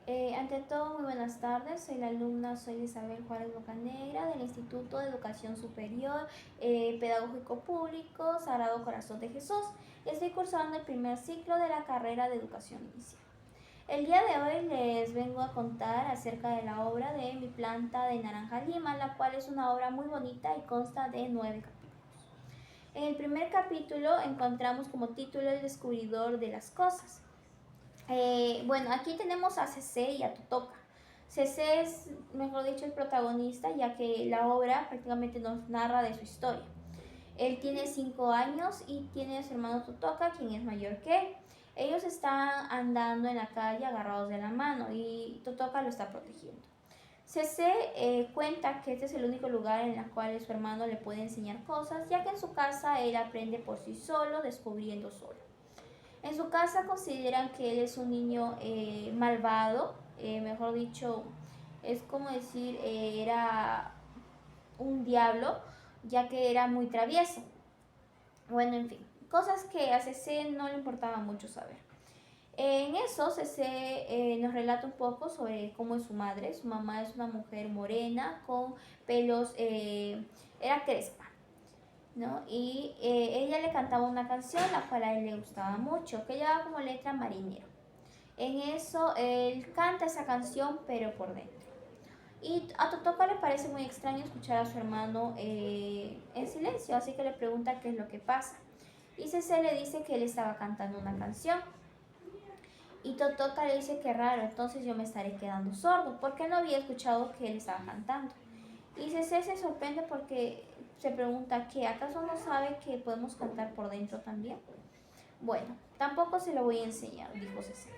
Ante todo, muy buenas tardes. Soy la alumna, soy Isabel Juárez Bocanegra del Instituto de Educación Superior Pedagógico Público Sagrado Corazón de Jesús. Estoy cursando el primer ciclo de la carrera de Educación Inicial. El día de hoy les vengo a contar acerca de la obra de Mi planta de naranja lima, la cual es una obra muy bonita y consta de 9 capítulos. En el primer capítulo encontramos como título El descubridor de las cosas. Bueno, aquí tenemos a CC y a Totoka. CC es, mejor dicho, el protagonista, ya que la obra prácticamente nos narra de su historia. Él tiene 5 años y tiene a su hermano Totoka, quien es mayor que él. Ellos están andando en la calle agarrados de la mano y Totoka lo está protegiendo. CC cuenta que este es el único lugar en el cual su hermano le puede enseñar cosas, ya que en su casa él aprende por sí solo, descubriendo solo. En su casa consideran que él es un niño malvado, mejor dicho, es como decir, era un diablo, ya que era muy travieso. Bueno, en fin, cosas que a CC no le importaba mucho saber. En eso CC nos relata un poco sobre cómo es su madre. Su mamá es una mujer morena con pelos, era crespa, ¿no? Y ella le cantaba una canción la cual a él le gustaba mucho, que llevaba como letra Marinero. En eso él canta esa canción, pero por dentro. Y a Totoka le parece muy extraño escuchar a su hermano en silencio, así que le pregunta qué es lo que pasa. Y Cece le dice que él estaba cantando una canción. Y Totoka le dice que raro, entonces yo me estaré quedando sordo, porque no había escuchado que él estaba cantando. Y Cece se sorprende porque se pregunta que acaso no sabe que podemos cantar por dentro también. Bueno, tampoco se lo voy a enseñar, dijo Cece.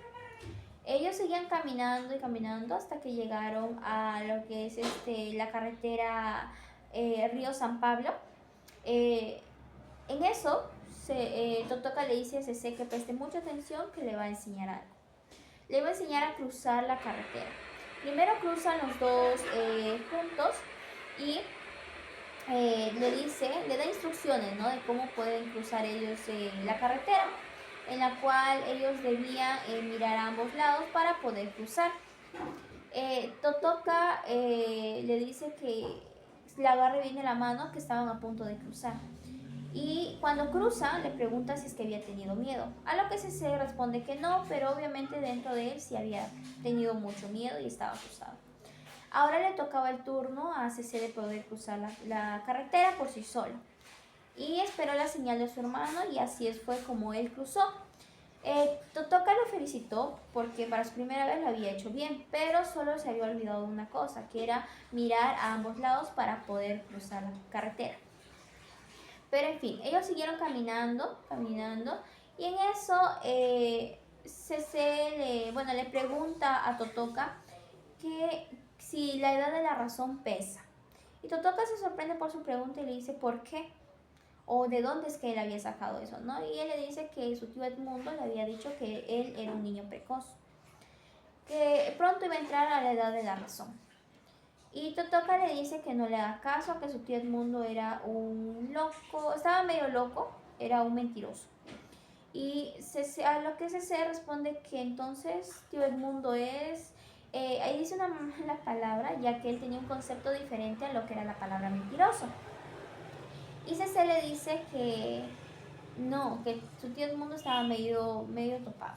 Ellos seguían caminando y caminando hasta que llegaron a lo que es la carretera Río San Pablo. En eso, Totoka le dice a Cece que preste mucha atención, que le va a enseñar algo. Le va a enseñar a cruzar la carretera. Primero cruzan los dos puntos y le da instrucciones, ¿no?, de cómo pueden cruzar ellos la carretera, en la cual ellos debían mirar a ambos lados para poder cruzar. Totoka le dice que le agarre bien de la mano, que estaban a punto de cruzar. Y cuando cruzan, le pregunta si es que había tenido miedo. A lo que CC responde que no, pero obviamente dentro de él sí había tenido mucho miedo y estaba asustado. Ahora le tocaba el turno a CC de poder cruzar la carretera por sí solo. Y esperó la señal de su hermano y así fue como él cruzó. Totoka lo felicitó porque para su primera vez lo había hecho bien, pero solo se había olvidado de una cosa, que era mirar a ambos lados para poder cruzar la carretera. Pero en fin, ellos siguieron caminando, y en eso CC le pregunta a Totoka que si la edad de la razón pesa. Y Totoka se sorprende por su pregunta y le dice ¿por qué? O de dónde es que él había sacado eso, ¿no? Y él le dice que su tío Edmundo le había dicho que él era un niño precoz, que pronto iba a entrar a la edad de la razón. Y Totoka le dice que no le haga caso, que su tío Edmundo era un loco, estaba medio loco, era un mentiroso. Y a lo que CC responde que entonces tío Edmundo es, ahí dice una mala palabra, ya que él tenía un concepto diferente a lo que era la palabra mentiroso. Y CC le dice que no, que su tío Edmundo estaba medio topado.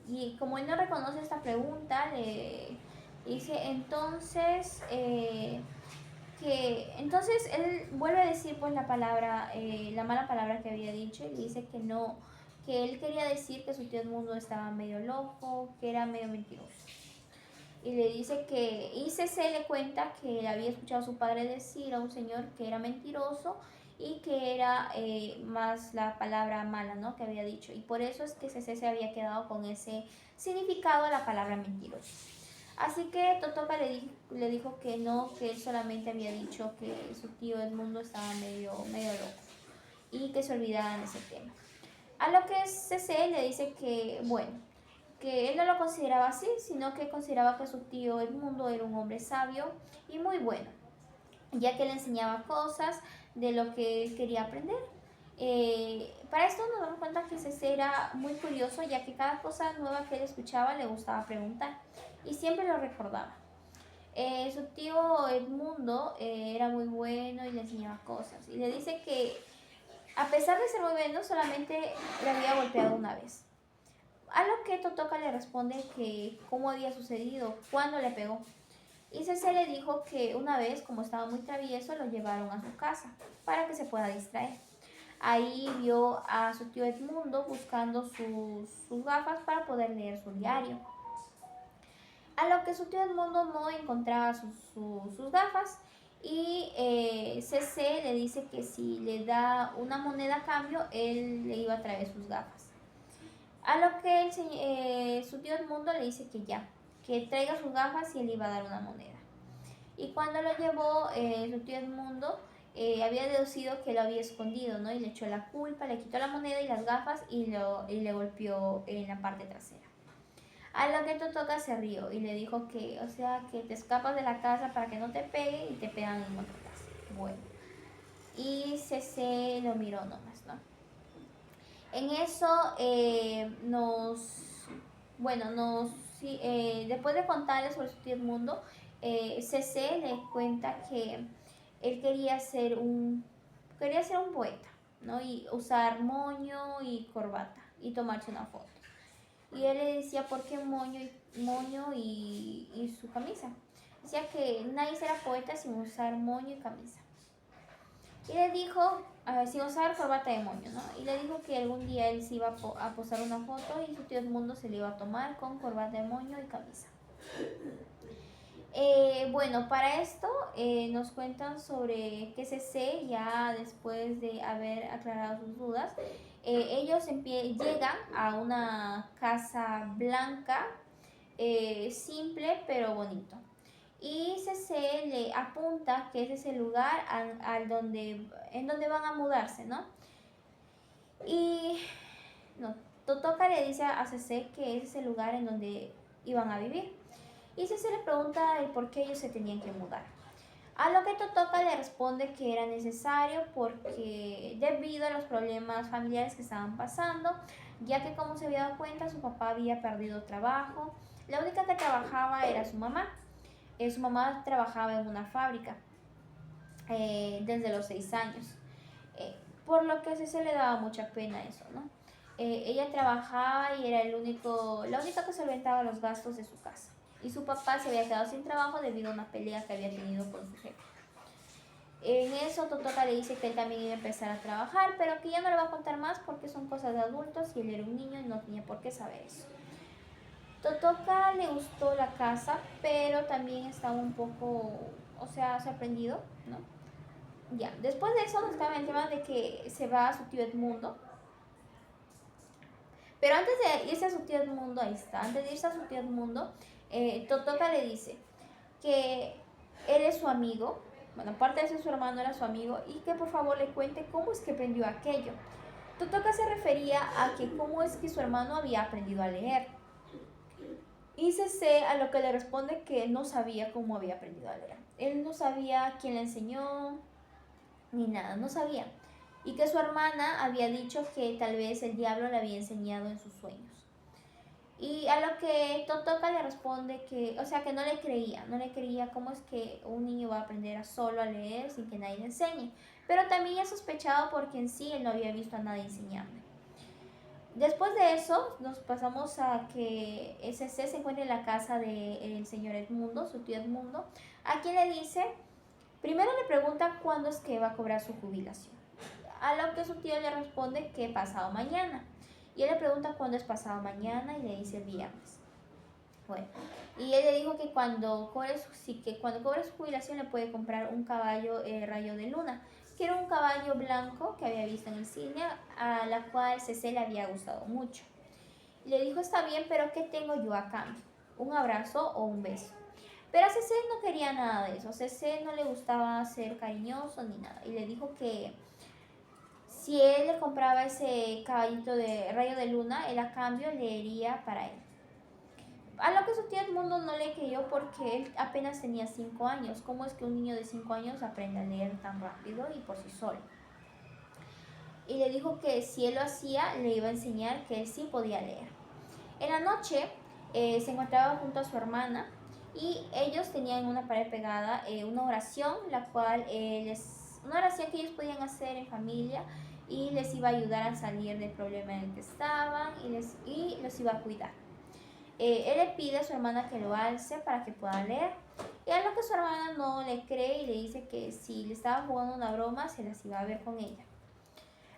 Y como él no reconoce esta pregunta, le dice entonces entonces él vuelve a decir pues la palabra, la mala palabra que había dicho, y le dice que no, que él quería decir que su tío Edmundo estaba medio loco, que era medio mentiroso. Y le dice que, y CC le cuenta que le había escuchado a su padre decir a un señor que era mentiroso y que era más la palabra mala, ¿no?, que había dicho. Y por eso es que CC se había quedado con ese significado de la palabra mentiroso. Así que Totoka le dijo que no, que él solamente había dicho que su tío Edmundo estaba medio loco y que se olvidaran de ese tema. A lo que CC le dice que, bueno, que él no lo consideraba así, sino que consideraba que su tío Edmundo era un hombre sabio y muy bueno, ya que le enseñaba cosas de lo que él quería aprender. Para esto nos damos cuenta que Cece era muy curioso, ya que cada cosa nueva que él escuchaba le gustaba preguntar y siempre lo recordaba. Su tío Edmundo era muy bueno y le enseñaba cosas. Y le dice que a pesar de ser muy bueno, solamente le había golpeado una vez. A lo que Totoka le responde que cómo había sucedido, cuándo le pegó. Y Cece le dijo que una vez, como estaba muy travieso, lo llevaron a su casa para que se pueda distraer. Ahí vio a su tío Edmundo buscando sus gafas para poder leer su diario. A lo que su tío Edmundo no encontraba sus gafas y CC le dice que si le da una moneda a cambio, él le iba a traer sus gafas. A lo que su tío Edmundo le dice que ya, que traiga sus gafas y él iba a dar una moneda. Y cuando lo llevó, su tío Edmundo había deducido que lo había escondido, ¿no? Y le echó la culpa, le quitó la moneda y las gafas y le golpeó en la parte trasera. A lo que Totoka se rió y le dijo que, o sea, que te escapas de la casa para que no te pegue y te pegan en otra casa. Bueno, y Cece lo miró nomás, ¿no? En eso después de contarle sobre su tío Edmundo, Cece le cuenta que él quería ser un poeta, ¿no? Y usar moño y corbata y tomarse una foto. Y él le decía, ¿por qué moño y su camisa? Decía que nadie será poeta sin usar moño y camisa. Y le dijo, sin usar corbata de moño, ¿no? Y le dijo que algún día él se iba a posar una foto y su tío Edmundo se le iba a tomar con corbata de moño y camisa. Bueno, para esto nos cuentan sobre qué CC, ya después de haber aclarado sus dudas. Ellos llegan a una casa blanca, simple pero bonito. Y CC le apunta que ese es el lugar en donde van a mudarse, ¿no? Y no, Totoka le dice a CC que ese es el lugar en donde iban a vivir. Y CC le pregunta el por qué ellos se tenían que mudar. A lo que Totoka le responde que era necesario porque debido a los problemas familiares que estaban pasando, ya que como se había dado cuenta su papá había perdido trabajo, la única que trabajaba era su mamá. Su mamá trabajaba en una fábrica desde los 6 años, por lo que se le daba mucha pena eso, ¿no? Ella trabajaba y era la única que solventaba los gastos de su casa. Y su papá se había quedado sin trabajo debido a una pelea que había tenido con su jefe. En eso Totoka le dice que él también iba a empezar a trabajar, pero que ya no le va a contar más porque son cosas de adultos y él era un niño y no tenía por qué saber eso. Totoka le gustó la casa, pero también estaba un poco, o sea, sorprendido, ¿no? Ya, después de eso nos estaba el tema de que se va a su tío Edmundo. Pero antes de irse a su tío Edmundo, ahí está, antes de irse a su tío Edmundo, Totoka le dice que él es su amigo, bueno, aparte de ser su hermano, era su amigo, y que por favor le cuente cómo es que aprendió aquello. Totoka se refería a que cómo es que su hermano había aprendido a leer. Y CC a lo que le responde que no sabía cómo había aprendido a leer. Él no sabía quién le enseñó, ni nada, no sabía. Y que su hermana había dicho que tal vez el diablo le había enseñado en sus sueños. Y a lo que Totoka le responde que, o sea, que no le creía cómo es que un niño va a aprender a solo a leer sin que nadie le enseñe. Pero también ha sospechado porque en sí él no había visto a nadie enseñarle. Después de eso, nos pasamos a que SC se encuentra en la casa del señor Edmundo, su tío Edmundo, a quien le dice, primero le pregunta cuándo es que va a cobrar su jubilación. A lo que su tío le responde que pasado mañana. Y él le pregunta cuándo es pasado mañana y le dice el viernes. Bueno, y él le dijo que cuando cobre su jubilación le puede comprar un caballo rayo de luna, que era un caballo blanco que había visto en el cine, a la cual CC le había gustado mucho. Le dijo, está bien, pero ¿qué tengo yo a cambio? ¿Un abrazo o un beso? Pero a CC no quería nada de eso, a CC no le gustaba ser cariñoso ni nada. Y le dijo que si él le compraba ese caballito de rayo de luna, él a cambio leería para él. A lo que su tío Edmundo no le creyó porque él apenas tenía 5 años. ¿Cómo es que un niño de 5 años aprende a leer tan rápido y por sí solo? y le dijo que si él lo hacía, le iba a enseñar que él sí podía leer. En la noche se encontraba junto a su hermana y ellos tenían una pared pegada una oración, la cual una oración que ellos podían hacer en familia y les iba a ayudar a salir del problema en el que estaban y los iba a cuidar. Él le pide a su hermana que lo alce para que pueda leer. Y a lo que su hermana no le cree y le dice que si le estaba jugando una broma, se las iba a ver con ella.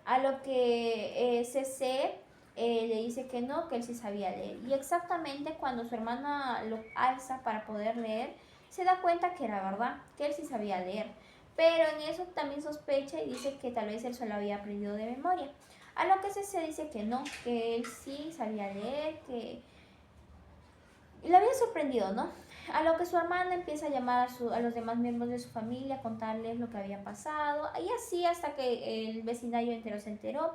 A lo que CC le dice que no, que él sí sabía leer. Y exactamente cuando su hermana lo alza para poder leer, se da cuenta que era verdad, que él sí sabía leer. Pero en eso también sospecha y dice que tal vez él solo había aprendido de memoria. A lo que CC dice que no, que él sí sabía leer, que y la había sorprendido, ¿no? A lo que su hermana empieza a llamar a los demás miembros de su familia, a contarles lo que había pasado. Y así hasta que el vecindario entero se enteró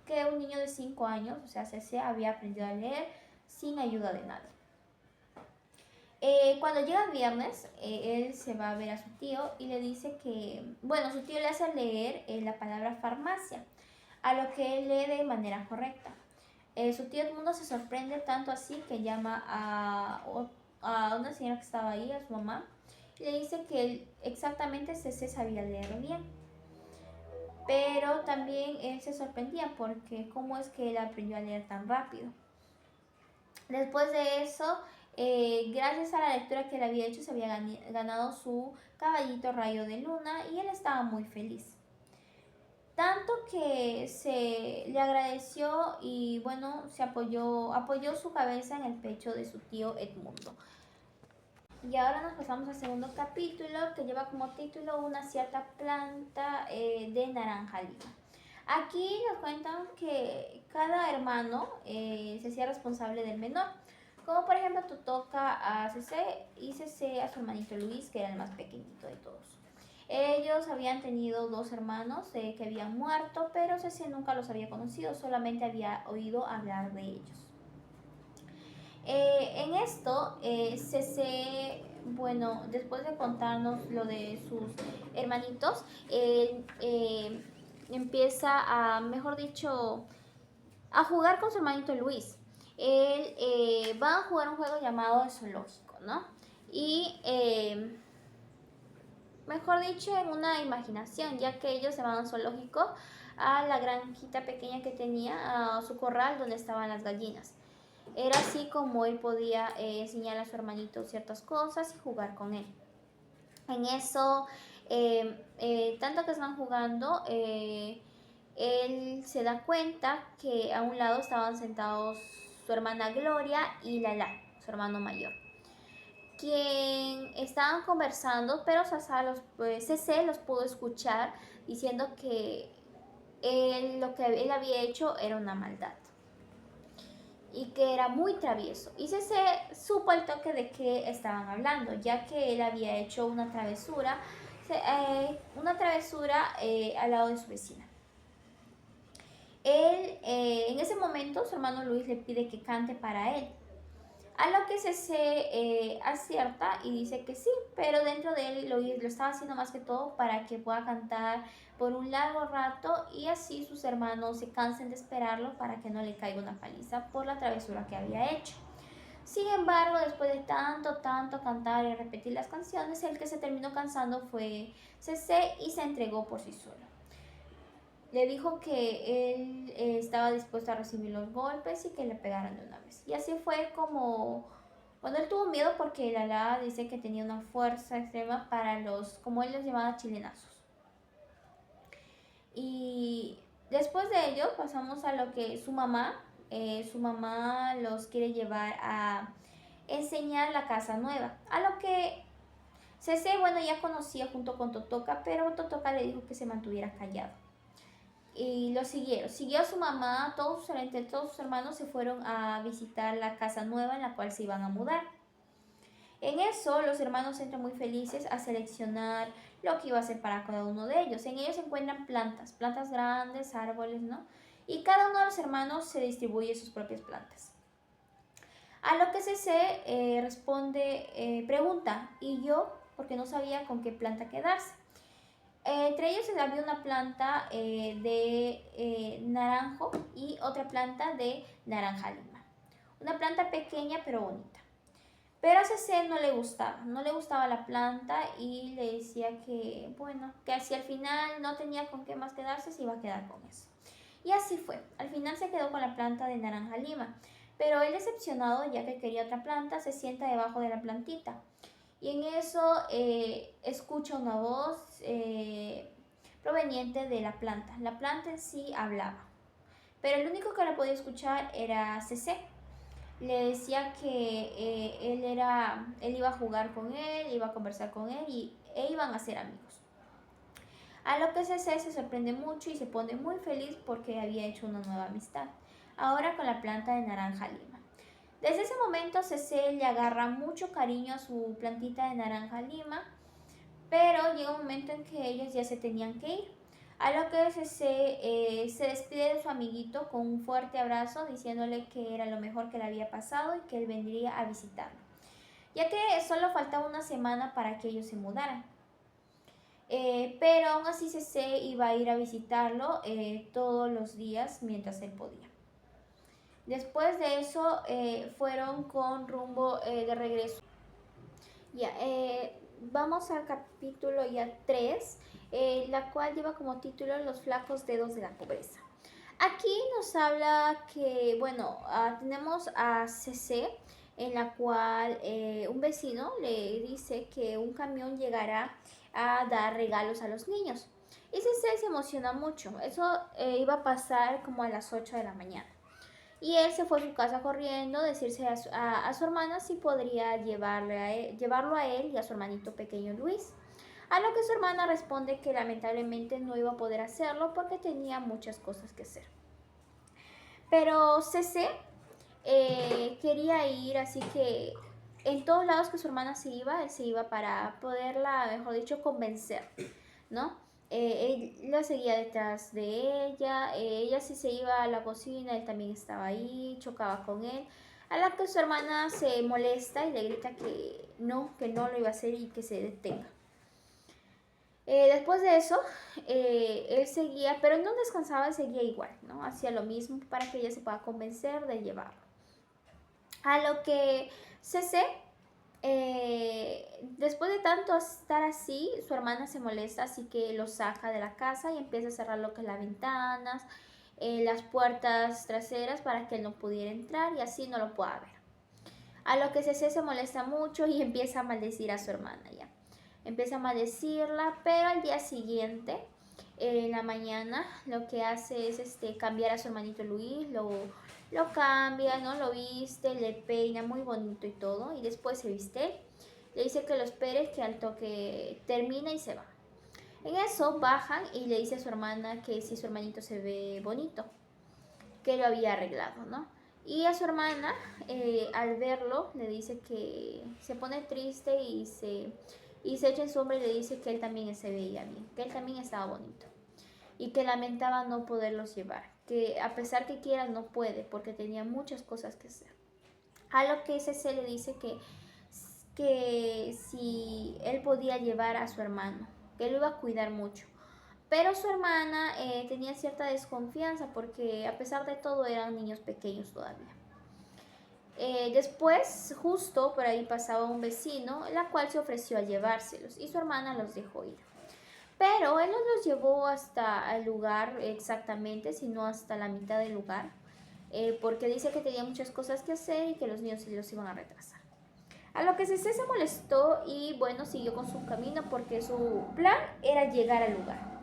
que un niño de 5 años, o sea, CC, había aprendido a leer sin ayuda de nadie. Cuando llega el viernes, él se va a ver a su tío y le dice que, bueno, su tío le hace leer la palabra farmacia, a lo que él lee de manera correcta. Su tío Edmundo se sorprende tanto así que llama a una señora que estaba ahí, a su mamá, y le dice que él exactamente CC sabía leer bien. Pero también él se sorprendía porque cómo es que él aprendió a leer tan rápido. Después de eso, gracias a la lectura que él había hecho, se había ganado su caballito rayo de luna y él estaba muy feliz. Tanto que se le agradeció y bueno, apoyó su cabeza en el pecho de su tío Edmundo. Y ahora nos pasamos al segundo capítulo que lleva como título Una cierta planta de naranja lima. Aquí nos cuentan que cada hermano se hacía responsable del menor. Como por ejemplo Totoka a CC y CC a su hermanito Luis, que era el más pequeñito de todos. Ellos habían tenido 2 hermanos que habían muerto, pero CC nunca los había conocido, solamente había oído hablar de ellos. En esto, CC, bueno, después de contarnos lo de sus hermanitos, empieza a, mejor dicho, a jugar con su hermanito Luis. Él va a jugar un juego llamado el zoológico, ¿no? Y mejor dicho, en una imaginación, ya que ellos se van al zoológico, a la granjita pequeña que tenía, a su corral donde estaban las gallinas. Era así como él podía enseñar a su hermanito ciertas cosas y jugar con él. En eso, tanto que están jugando, él se da cuenta que a un lado estaban sentados su hermana Gloria y Lala, su hermano mayor, quien estaban conversando, pero CC los pudo escuchar diciendo que lo que él había hecho era una maldad y que era muy travieso. Y CC supo al toque de qué estaban hablando, ya que él había hecho una travesura al lado de su vecina. Él, en ese momento, su hermano Luis le pide que cante para él. A lo que CC acierta y dice que sí, pero dentro de él lo estaba haciendo más que todo para que pueda cantar por un largo rato y así sus hermanos se cansen de esperarlo para que no le caiga una paliza por la travesura que había hecho. Sin embargo, después de tanto cantar y repetir las canciones, el que se terminó cansando fue CC y se entregó por sí solo. Le dijo que él estaba dispuesto a recibir los golpes y que le pegaran de una vez. Y así fue como, bueno, él tuvo miedo porque Lala dice que tenía una fuerza extrema para como él los llamaba, chilenazos. Y después de ello pasamos a lo que su mamá los quiere llevar a enseñar la casa nueva. A lo que CC, bueno, ya conocía junto con Totoka, pero Totoka le dijo que se mantuviera callado. Y lo siguió a su mamá, todos sus hermanos se fueron a visitar la casa nueva en la cual se iban a mudar. En eso los hermanos entran muy felices a seleccionar lo que iba a hacer para cada uno de ellos. En ellos se encuentran plantas grandes, árboles, ¿no? Y cada uno de los hermanos se distribuye sus propias plantas. A lo que CC pregunta, ¿y yo? Porque no sabía con qué planta quedarse. Entre ellos había una planta de naranjo y otra planta de naranja lima. Una planta pequeña pero bonita. Pero a CC no le gustaba la planta y le decía que, bueno, que si al final no tenía con qué más quedarse, se iba a quedar con eso. Y así fue, al final se quedó con la planta de naranja lima, pero él decepcionado, ya que quería otra planta, se sienta debajo de la plantita. Y en eso escucha una voz proveniente de la planta. La planta en sí hablaba, pero el único que la podía escuchar era CC. Le decía que él iba a jugar con él, iba a conversar con él e iban a ser amigos. A lo que CC se sorprende mucho y se pone muy feliz porque había hecho una nueva amistad, ahora con la planta de naranja lima. Desde ese momento CC le agarra mucho cariño a su plantita de naranja lima, pero llega un momento en que ellos ya se tenían que ir. A lo que se despide de su amiguito con un fuerte abrazo, diciéndole que era lo mejor que le había pasado y que él vendría a visitarlo, ya que solo faltaba una semana para que ellos se mudaran. Pero aún así CC iba a ir a visitarlo todos los días mientras él podía. Después de eso fueron con rumbo de regreso. Ya, vamos al capítulo ya 3, la cual lleva como título Los flacos dedos de la pobreza. Aquí nos habla que, bueno, tenemos a CC, en la cual un vecino le dice que un camión llegará a dar regalos a los niños. Y CC se emociona mucho. Eso iba a pasar como a las 8 de la mañana. Y él se fue a su casa corriendo, decirse a su hermana si podría llevarlo a él y a su hermanito pequeño Luis. A lo que su hermana responde que lamentablemente no iba a poder hacerlo porque tenía muchas cosas que hacer. Pero CC quería ir, así que en todos lados que su hermana se iba, él se iba para poderla, mejor dicho, convencer, ¿no? Él la seguía detrás de ella, ella sí se iba a la cocina, él también estaba ahí, chocaba con él, a la que su hermana se molesta y le grita que no lo iba a hacer y que se detenga. Después de eso, él seguía, pero no descansaba, él seguía igual, ¿no? Hacía lo mismo para que ella se pueda convencer de llevarlo. A lo que CC, después de tanto estar así, su hermana se molesta, así que lo saca de la casa y empieza a cerrar lo que es las ventanas, las puertas traseras para que él no pudiera entrar y así no lo pueda ver. A lo que CC se molesta mucho y empieza a maldecir a su hermana ya. Empieza a maldecirla, pero al día siguiente, en la mañana, lo que hace es cambiar a su hermanito Luis, lo cambia, ¿no? Lo viste, le peina muy bonito y todo, y después se viste. Le dice que lo espere, que al toque termina y se va. En eso bajan y le dice a su hermana que si su hermanito se ve bonito, que lo había arreglado, ¿no? Y a su hermana, al verlo, le dice que se pone triste y se echa en su hombro y le dice que él también se veía bien, que él también estaba bonito y que lamentaba no poderlos llevar, que a pesar que quiera no puede porque tenía muchas cosas que hacer. A lo que CC le dice que si él podía llevar a su hermano, que él lo iba a cuidar mucho. Pero su hermana tenía cierta desconfianza porque a pesar de todo eran niños pequeños todavía. Después, justo por ahí pasaba un vecino, la cual se ofreció a llevárselos y su hermana los dejó ir. Pero él no los llevó hasta el lugar exactamente, sino hasta la mitad del lugar, porque dice que tenía muchas cosas que hacer y que los niños se los iban a retrasar. A lo que CC se molestó y bueno, siguió con su camino porque su plan era llegar al lugar.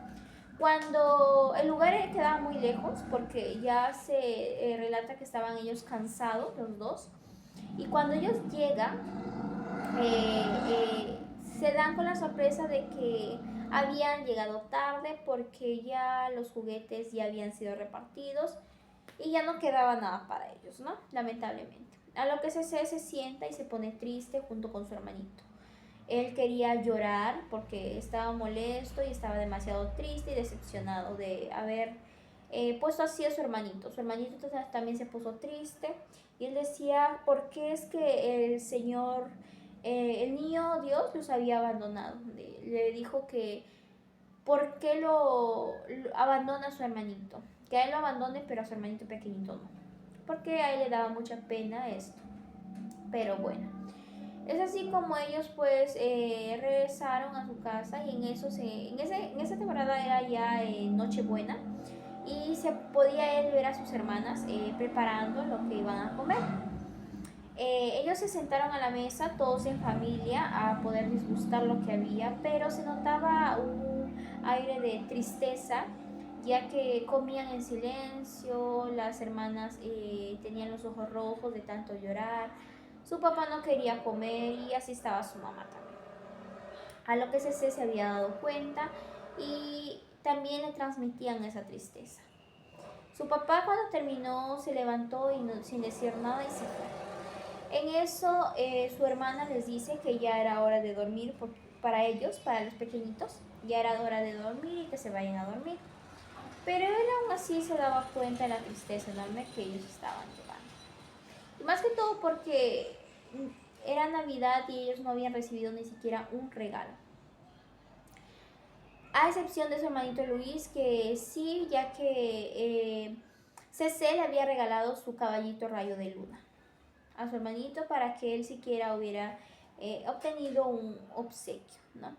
Cuando el lugar quedaba muy lejos, porque ya se relata que estaban ellos cansados, los dos, y cuando ellos llegan, se dan con la sorpresa de que habían llegado tarde porque ya los juguetes ya habían sido repartidos y ya no quedaba nada para ellos, ¿no? Lamentablemente. A lo que CC se sienta y se pone triste junto con su hermanito. Él quería llorar porque estaba molesto y estaba demasiado triste y decepcionado de haber puesto así a su hermanito. Su hermanito también se puso triste y él decía, ¿por qué es que el Señor, el niño Dios los había abandonado? Le dijo que por qué lo abandona a su hermanito. Que a él lo abandone, pero a su hermanito pequeñito no. Porque a él le daba mucha pena esto. Pero bueno, es así como ellos pues regresaron a su casa y en esa temporada era ya Nochebuena y se podía él ver a sus hermanas preparando lo que iban a comer. Ellos se sentaron a la mesa, todos en familia, a poder disgustar lo que había, pero se notaba un aire de tristeza, ya que comían en silencio, las hermanas tenían los ojos rojos de tanto llorar, su papá no quería comer y así estaba su mamá también. A lo que Cece se había dado cuenta y también le transmitían esa tristeza. Su papá cuando terminó se levantó y sin decir nada y se fue. En eso su hermana les dice que ya era hora de dormir para ellos, para los pequeñitos, ya era hora de dormir y que se vayan a dormir. Pero él aún así se daba cuenta de la tristeza enorme que ellos estaban llevando. Y más que todo porque era Navidad y ellos no habían recibido ni siquiera un regalo. A excepción de su hermanito Luis, que sí, ya que Cece le había regalado su caballito Rayo de Luna a su hermanito para que él siquiera hubiera obtenido un obsequio, ¿no?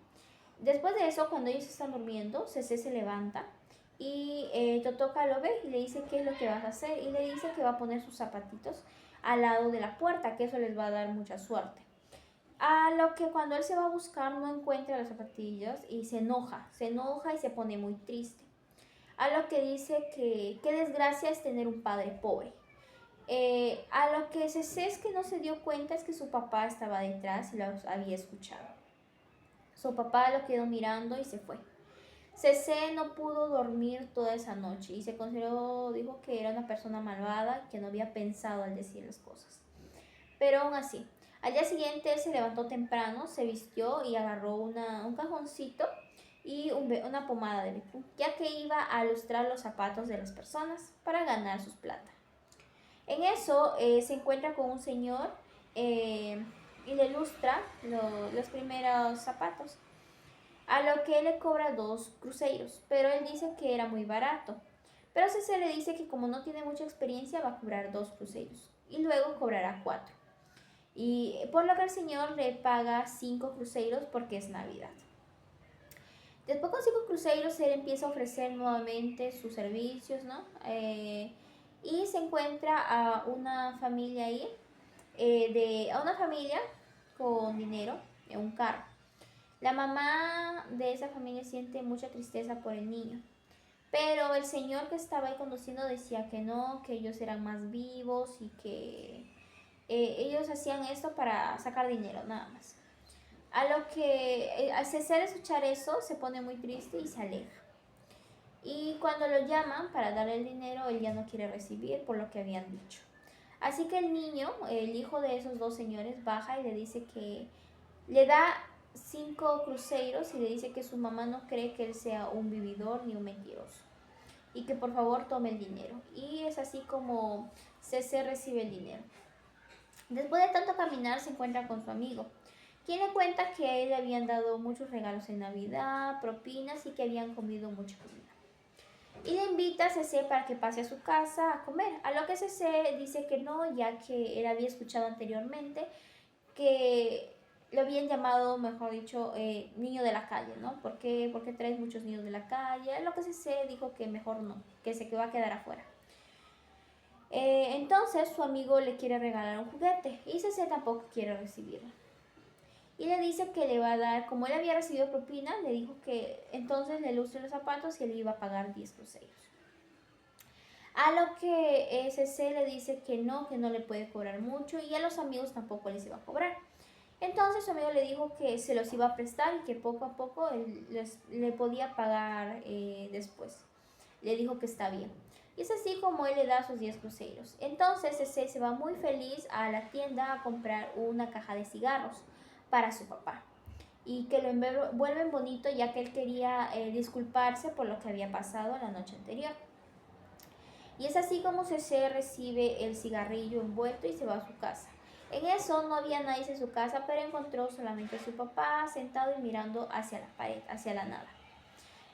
Después de eso, cuando ellos están durmiendo, Cece se levanta y Totoka lo ve y le dice qué es lo que vas a hacer y le dice que va a poner sus zapatitos al lado de la puerta, que eso les va a dar mucha suerte. A lo que cuando él se va a buscar no encuentra los zapatillos y se enoja y se pone muy triste. A lo que dice que qué desgracia es tener un padre pobre. A lo que Cece es que no se dio cuenta es que su papá estaba detrás y los había escuchado. Su papá lo quedó mirando y se fue. Cece no pudo dormir toda esa noche y dijo que era una persona malvada, que no había pensado al decir las cosas. Pero aún así, al día siguiente él se levantó temprano, se vistió y agarró un cajoncito y una pomada de betún, ya que iba a lustrar los zapatos de las personas para ganar sus plata. En eso se encuentra con un señor y le lustra los primeros zapatos, a lo que él le cobra 2 cruzeiros, pero él dice que era muy barato. Pero Cece le dice que como no tiene mucha experiencia va a cobrar 2 cruzeiros y luego cobrará 4. Y por lo que el señor le paga 5 cruzeiros porque es Navidad. Después con 5 cruzeiros él empieza a ofrecer nuevamente sus servicios, ¿no? Y se encuentra a una familia ahí, a una familia con dinero en un carro. La mamá de esa familia siente mucha tristeza por el niño, pero el señor que estaba ahí conduciendo decía que no, que ellos eran más vivos y que ellos hacían esto para sacar dinero, nada más. A lo que al César escuchar eso se pone muy triste y se aleja. Y cuando lo llaman para darle el dinero, él ya no quiere recibir por lo que habían dicho. Así que el niño, el hijo de esos 2 señores, baja y le dice que le da 5 cruzeiros y le dice que su mamá no cree que él sea un vividor ni un mentiroso y que por favor tome el dinero. Y es así como Cece recibe el dinero. Después de tanto caminar se encuentra con su amigo, quien le cuenta que a él le habían dado muchos regalos en Navidad, propinas y que habían comido mucha comida. Y le invita a Cece para que pase a su casa a comer, a lo que Cece dice que no, ya que él había escuchado anteriormente que lo habían llamado, mejor dicho, niño de la calle, ¿no? ¿Por qué traes muchos niños de la calle? Lo que Cece dijo que mejor no, que se va a quedar afuera. Entonces su amigo le quiere regalar un juguete y Cece tampoco quiere recibirlo. Y le dice que le va a dar, como él había recibido propina, le dijo que entonces le lustre los zapatos y él iba a pagar 10 cruzeiros. A lo que Cece le dice que no le puede cobrar mucho y a los amigos tampoco les iba a cobrar. Entonces su amigo le dijo que se los iba a prestar y que poco a poco él le podía pagar después. Le dijo que está bien. Y es así como él le da sus 10 cruzeiros. Entonces Cece se va muy feliz a la tienda a comprar una caja de cigarros para su papá. Y que lo envuelven bonito ya que él quería disculparse por lo que había pasado la noche anterior. Y es así como Cece recibe el cigarrillo envuelto y se va a su casa. En eso no había nadie en su casa, pero encontró solamente a su papá sentado y mirando hacia la pared, hacia la nada.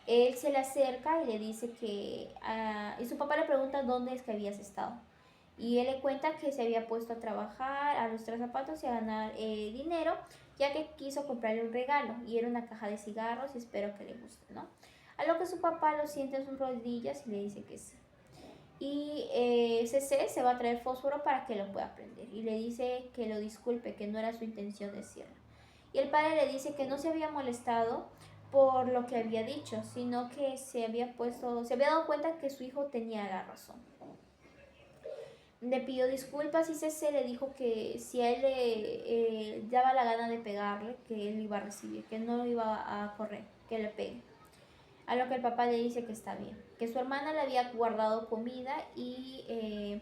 Él se le acerca y le dice que, y su papá le pregunta dónde es que habías estado. Y él le cuenta que se había puesto a trabajar, a lustrar zapatos y a ganar dinero, ya que quiso comprarle un regalo, y era una caja de cigarros y espero que le guste, ¿no? A lo que su papá lo siente en sus rodillas y le dice que sí. Y CC se va a traer fósforo para que lo pueda prender y le dice que lo disculpe, que no era su intención decirlo. Y el padre le dice que no se había molestado por lo que había dicho, sino que se había dado cuenta que su hijo tenía la razón. Le pidió disculpas y CC le dijo que si a él le daba la gana de pegarle, que él iba a recibir, que no iba a correr, que le pegue. A lo que el papá le dice que está bien, que su hermana le había guardado comida y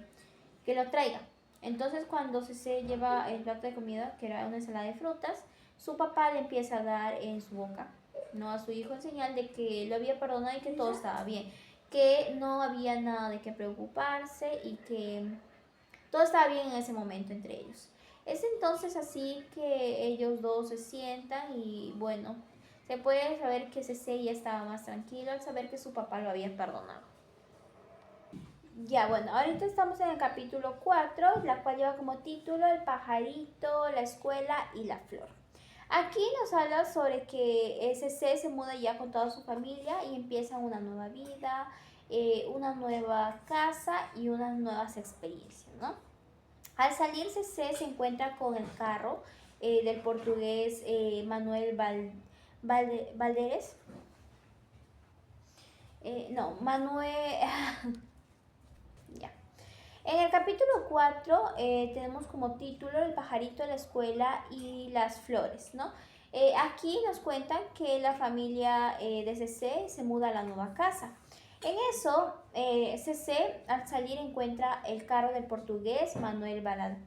que lo traiga. Entonces cuando se lleva el plato de comida, que era una ensalada de frutas, su papá le empieza a dar en su boca, ¿no?, a su hijo en señal de que lo había perdonado y que todo estaba bien, que no había nada de qué preocuparse y que todo estaba bien en ese momento entre ellos. Es entonces así que ellos dos se sientan y bueno, se puede saber que CC ya estaba más tranquilo al saber que su papá lo había perdonado. Ya, bueno, ahorita estamos en el capítulo 4, la cual lleva como título El pajarito, la escuela y la flor. Aquí nos habla sobre que CC se muda ya con toda su familia y empieza una nueva vida, una nueva casa y unas nuevas experiencias, ¿no? Al salir CC se encuentra con el carro del portugués Manuel Valderes. No, Manuel... ya. En el capítulo 4 tenemos como título El pajarito, la escuela y las flores, ¿no? Aquí nos cuentan que la familia de CC se muda a la nueva casa. En eso, CC al salir encuentra el carro del portugués Manuel Valadares,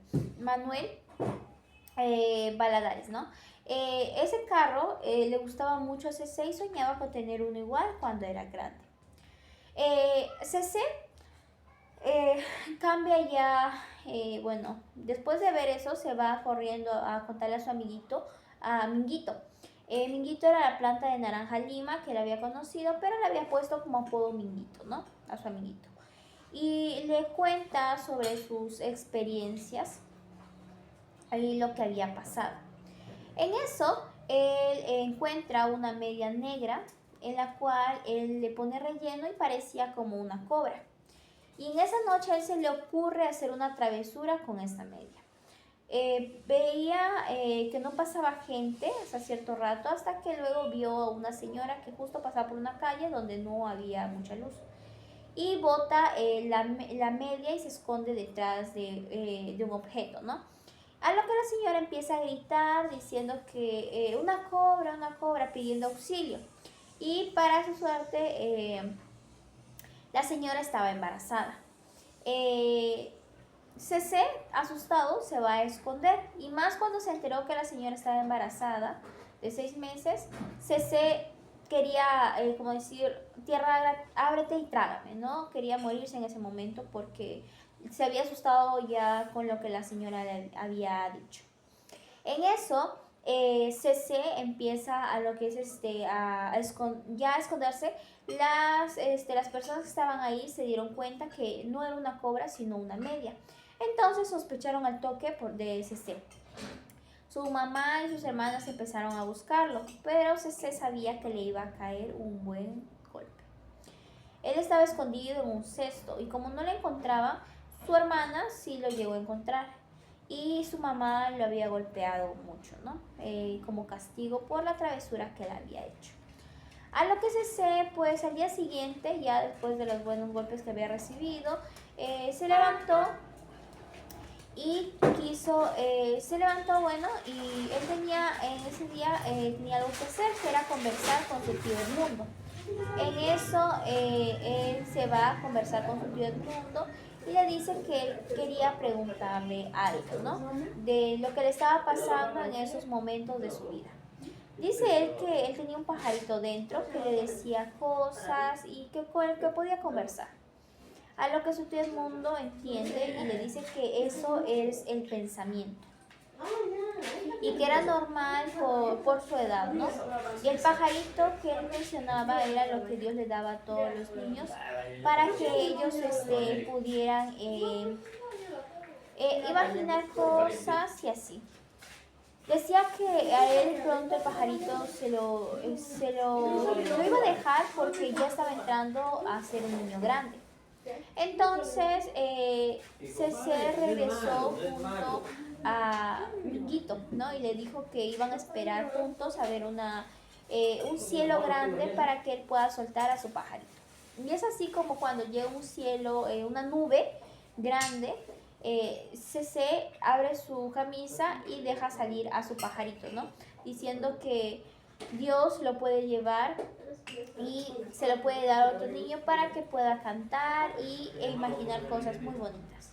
¿no? Ese carro le gustaba mucho a CC y soñaba con tener uno igual cuando era grande. CC cambia ya, bueno, después de ver eso se va corriendo a contarle a su amiguito, a Minguito. Minguito era la planta de naranja lima que él había conocido, pero le había puesto como apodo Minguito, ¿no? A su amiguito. Y le cuenta sobre sus experiencias y lo que había pasado. En eso, él encuentra una media negra en la cual él le pone relleno y parecía como una cobra. Y en esa noche a él se le ocurre hacer una travesura con esta media. Veía que no pasaba gente hasta cierto rato, hasta que luego vio a una señora que justo pasaba por una calle donde no había mucha luz. Y bota la media y se esconde detrás de un objeto, ¿no? A lo que la señora empieza a gritar diciendo que una cobra, pidiendo auxilio. Y para su suerte, la señora estaba embarazada. CC, asustado, se va a esconder. Y más cuando se enteró que la señora estaba embarazada de 6 meses, CC quería, como decir, tierra, ábrete y trágame, ¿no? Quería morirse en ese momento porque se había asustado ya con lo que la señora le había dicho. En eso, CC empieza a lo que es ya a esconderse. Las personas que estaban ahí se dieron cuenta que no era una cobra sino una media. Entonces sospecharon al toque de CC. Su mamá y sus hermanas empezaron a buscarlo, pero CC sabía que le iba a caer un buen golpe. Él estaba escondido en un cesto y como no lo encontraba, su hermana sí lo llegó a encontrar. Y su mamá lo había golpeado mucho, ¿no? Como castigo por la travesura que él había hecho. A lo que CC, pues al día siguiente, ya después de los buenos golpes que había recibido, se levantó y bueno, y él tenía, en ese día, tenía algo que hacer, que era conversar con su tío Edmundo. En eso, él se va a conversar con su tío Edmundo y le dice que él quería preguntarle algo, ¿no? De lo que le estaba pasando en esos momentos de su vida. Dice él que él tenía un pajarito dentro que le decía cosas y que con el que podía conversar. A lo que su tío Edmundo entiende y le dice que eso es el pensamiento. y que era normal por su edad, ¿no? Y el pajarito que él mencionaba era lo que Dios le daba a todos los niños para que ellos pudieran imaginar cosas y así. Decía que a él pronto el pajarito lo iba a dejar porque ya estaba entrando a ser un niño grande. Entonces, Cece regresó junto a Minguito, ¿no? Y le dijo que iban a esperar juntos a ver un cielo grande para que él pueda soltar a su pajarito. Y es así como cuando llega un cielo, una nube grande, Cece abre su camisa y deja salir a su pajarito, ¿no? Diciendo que Dios lo puede llevar y se lo puede dar a otro niño para que pueda cantar e imaginar cosas muy bonitas.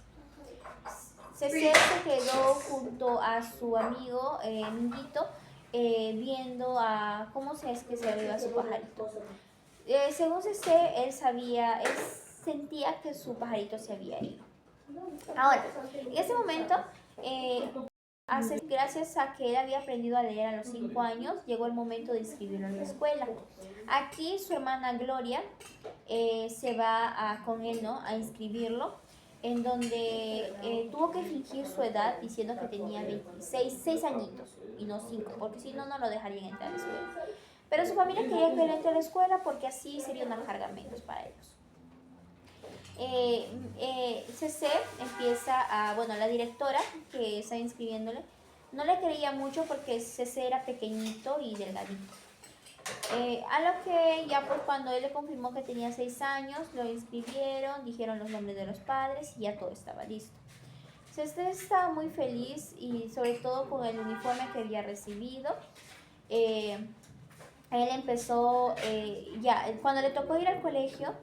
Cece se quedó junto a su amigo Minguito viendo a cómo es que se iba su pajarito. Según Cece, él sentía que su pajarito se había ido. Ahora, en ese momento, gracias a que él había aprendido a leer a los 5 años, llegó el momento de inscribirlo en la escuela. Aquí su hermana Gloria se va con él, ¿no?, a inscribirlo, en donde tuvo que fingir su edad diciendo que tenía 6 añitos y no 5, porque si no, no lo dejarían entrar a la escuela. Pero su familia quería que él entre a la escuela porque así sería una carga menos para ellos. Cece empieza la directora que está inscribiéndole no le creía mucho porque Cece era pequeñito y delgadito. A lo que ya pues cuando él le confirmó que tenía 6 años, lo inscribieron, dijeron los nombres de los padres y ya todo estaba listo. Cece estaba muy feliz y sobre todo con el uniforme que había recibido. Él empezó, cuando le tocó ir al colegio,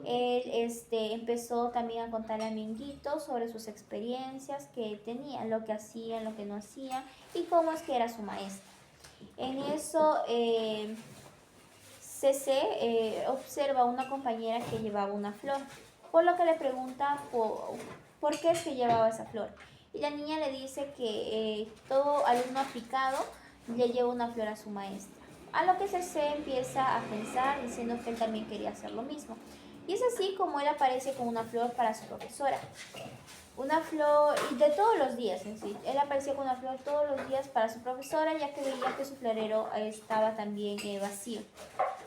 él empezó también a contarle a Minguito sobre sus experiencias que tenía, lo que hacían, lo que no hacían y cómo es que era su maestra. En eso, Cece observa a una compañera que llevaba una flor, por lo que le pregunta por qué es que llevaba esa flor. Y la niña le dice que todo alumno aplicado le lleva una flor a su maestra. A lo que Cece empieza a pensar diciendo que él también quería hacer lo mismo. Y es así como él aparece con una flor para su profesora. Una flor, y de todos los días en sí. Él aparecía con una flor todos los días para su profesora, ya que veía que su florero estaba también vacío.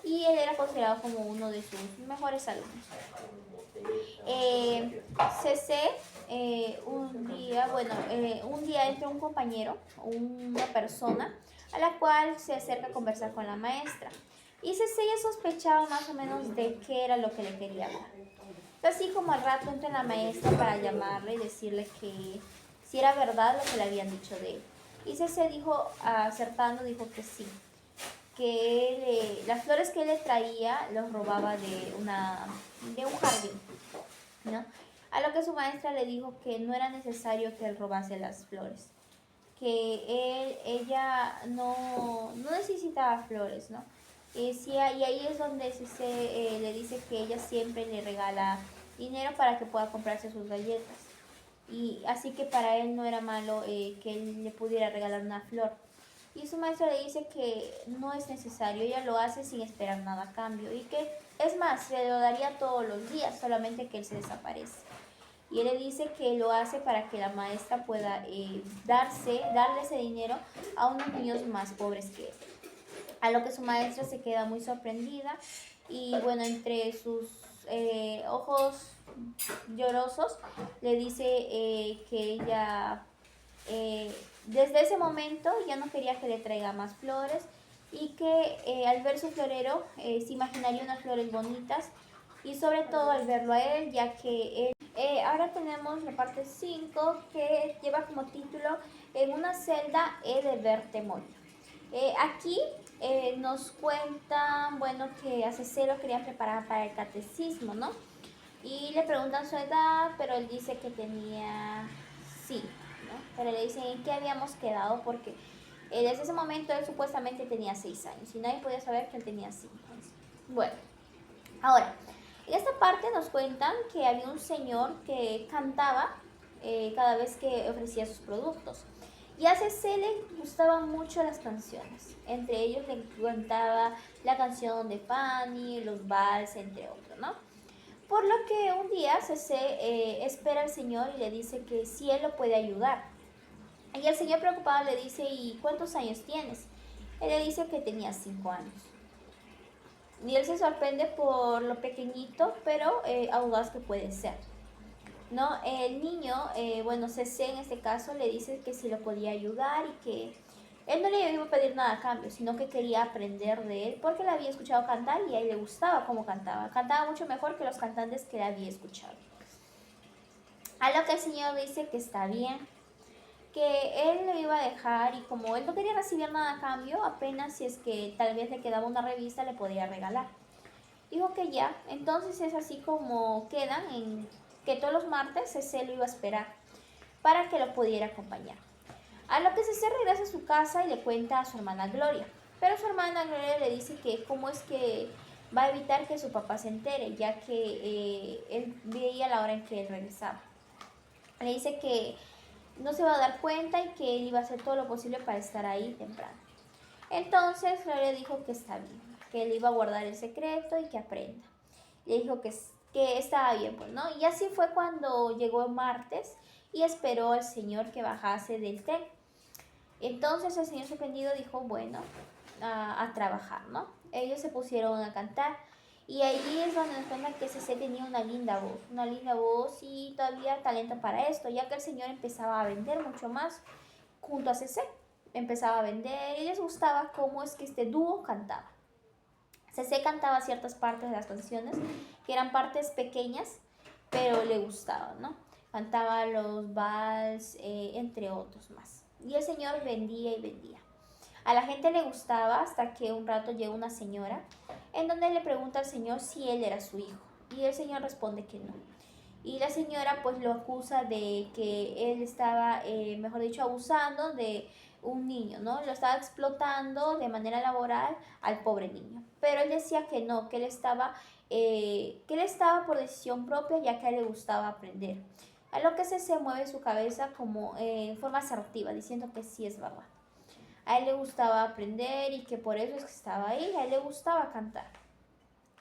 Y él era considerado como uno de sus mejores alumnos. Cece, un día entra un compañero, una persona, a la cual se acerca a conversar con la maestra. Y Cece ya sospechaba más o menos de qué era lo que le quería hablar. Así como al rato entra la maestra para llamarle y decirle que si era verdad lo que le habían dicho de él. Y Cece dijo, acertando, dijo que sí, que él, las flores que él le traía los robaba de un jardín, ¿no? A lo que su maestra le dijo que no era necesario que él robase las flores, que ella no necesitaba flores, ¿no? Y ahí es donde le dice que ella siempre le regala dinero para que pueda comprarse sus galletas. Y así que para él no era malo que él le pudiera regalar una flor. Y su maestra le dice que no es necesario, ella lo hace sin esperar nada a cambio. Y que, es más, se lo daría todos los días, solamente que él se desaparece. Y él le dice que lo hace para que la maestra pueda darle ese dinero a unos niños más pobres que él. A lo que su maestra se queda muy sorprendida y bueno, entre sus ojos llorosos le dice que ella desde ese momento ya no quería que le traiga más flores y que al ver su florero se imaginaría unas flores bonitas y sobre todo al verlo a él, ya que él ahora tenemos la parte 5 que lleva como título En una celda he de verte morir. Aquí nos cuentan, bueno, que a Cece lo querían preparar para el catecismo, ¿no? Y le preguntan su edad, pero él dice que tenía 5, ¿no? Pero le dicen en qué habíamos quedado porque desde ese momento él supuestamente tenía 6 años y nadie podía saber que él tenía 5 años. Bueno, ahora, en esta parte nos cuentan que había un señor que cantaba cada vez que ofrecía sus productos. Y a CC le gustaban mucho las canciones. Entre ellos le cantaba la canción de Fanny, los vals, entre otros, ¿no? Por lo que un día CC espera al Señor y le dice que si él lo puede ayudar. Y el Señor preocupado le dice, ¿y cuántos años tienes? Él le dice que tenía 5 años. Y él se sorprende por lo pequeñito, pero audaz que puede ser. ¿No? El niño, bueno, CC en este caso le dice que si lo podía ayudar y que él no le iba a pedir nada a cambio, sino que quería aprender de él porque le había escuchado cantar y a él le gustaba cómo cantaba. Cantaba mucho mejor que los cantantes que le había escuchado. A lo que el Señor dice que está bien, que él lo iba a dejar y como él no quería recibir nada a cambio, apenas si es que tal vez le quedaba una revista le podía regalar. Dijo que ya, entonces es así como quedan en que todos los martes CC lo iba a esperar para que lo pudiera acompañar. A lo que CC regresa a su casa y le cuenta a su hermana Gloria, pero su hermana Gloria le dice que cómo es que va a evitar que su papá se entere, ya que él veía la hora en que él regresaba. Le dice que no se va a dar cuenta y que él iba a hacer todo lo posible para estar ahí temprano. Entonces Gloria dijo que está bien, que él iba a guardar el secreto y que aprenda. Le dijo que estaba bien, pues, ¿no? Y así fue cuando llegó el martes y esperó al Señor que bajase del tren. Entonces el Señor sorprendido dijo, bueno, a trabajar, ¿no? Ellos se pusieron a cantar y ahí es donde nos cuenta que CC tenía una linda voz y todavía talento para esto, ya que el Señor empezaba a vender mucho más junto a CC. Empezaba a vender y les gustaba cómo es que este dúo cantaba. CC cantaba ciertas partes de las canciones, que eran partes pequeñas, pero le gustaban, ¿no? Cantaba los vals, entre otros más. Y el Señor vendía y vendía. A la gente le gustaba hasta que un rato llega una señora en donde le pregunta al Señor si él era su hijo. Y el Señor responde que no. Y la señora pues lo acusa de que él estaba, mejor dicho, abusando de un niño, ¿no? Lo estaba explotando de manera laboral al pobre niño. Pero él decía que no, que él estaba por decisión propia ya que a él le gustaba aprender. A lo que se mueve su cabeza como en forma asertiva, diciendo que sí es verdad. A él le gustaba aprender y que por eso es que estaba ahí, a él le gustaba cantar.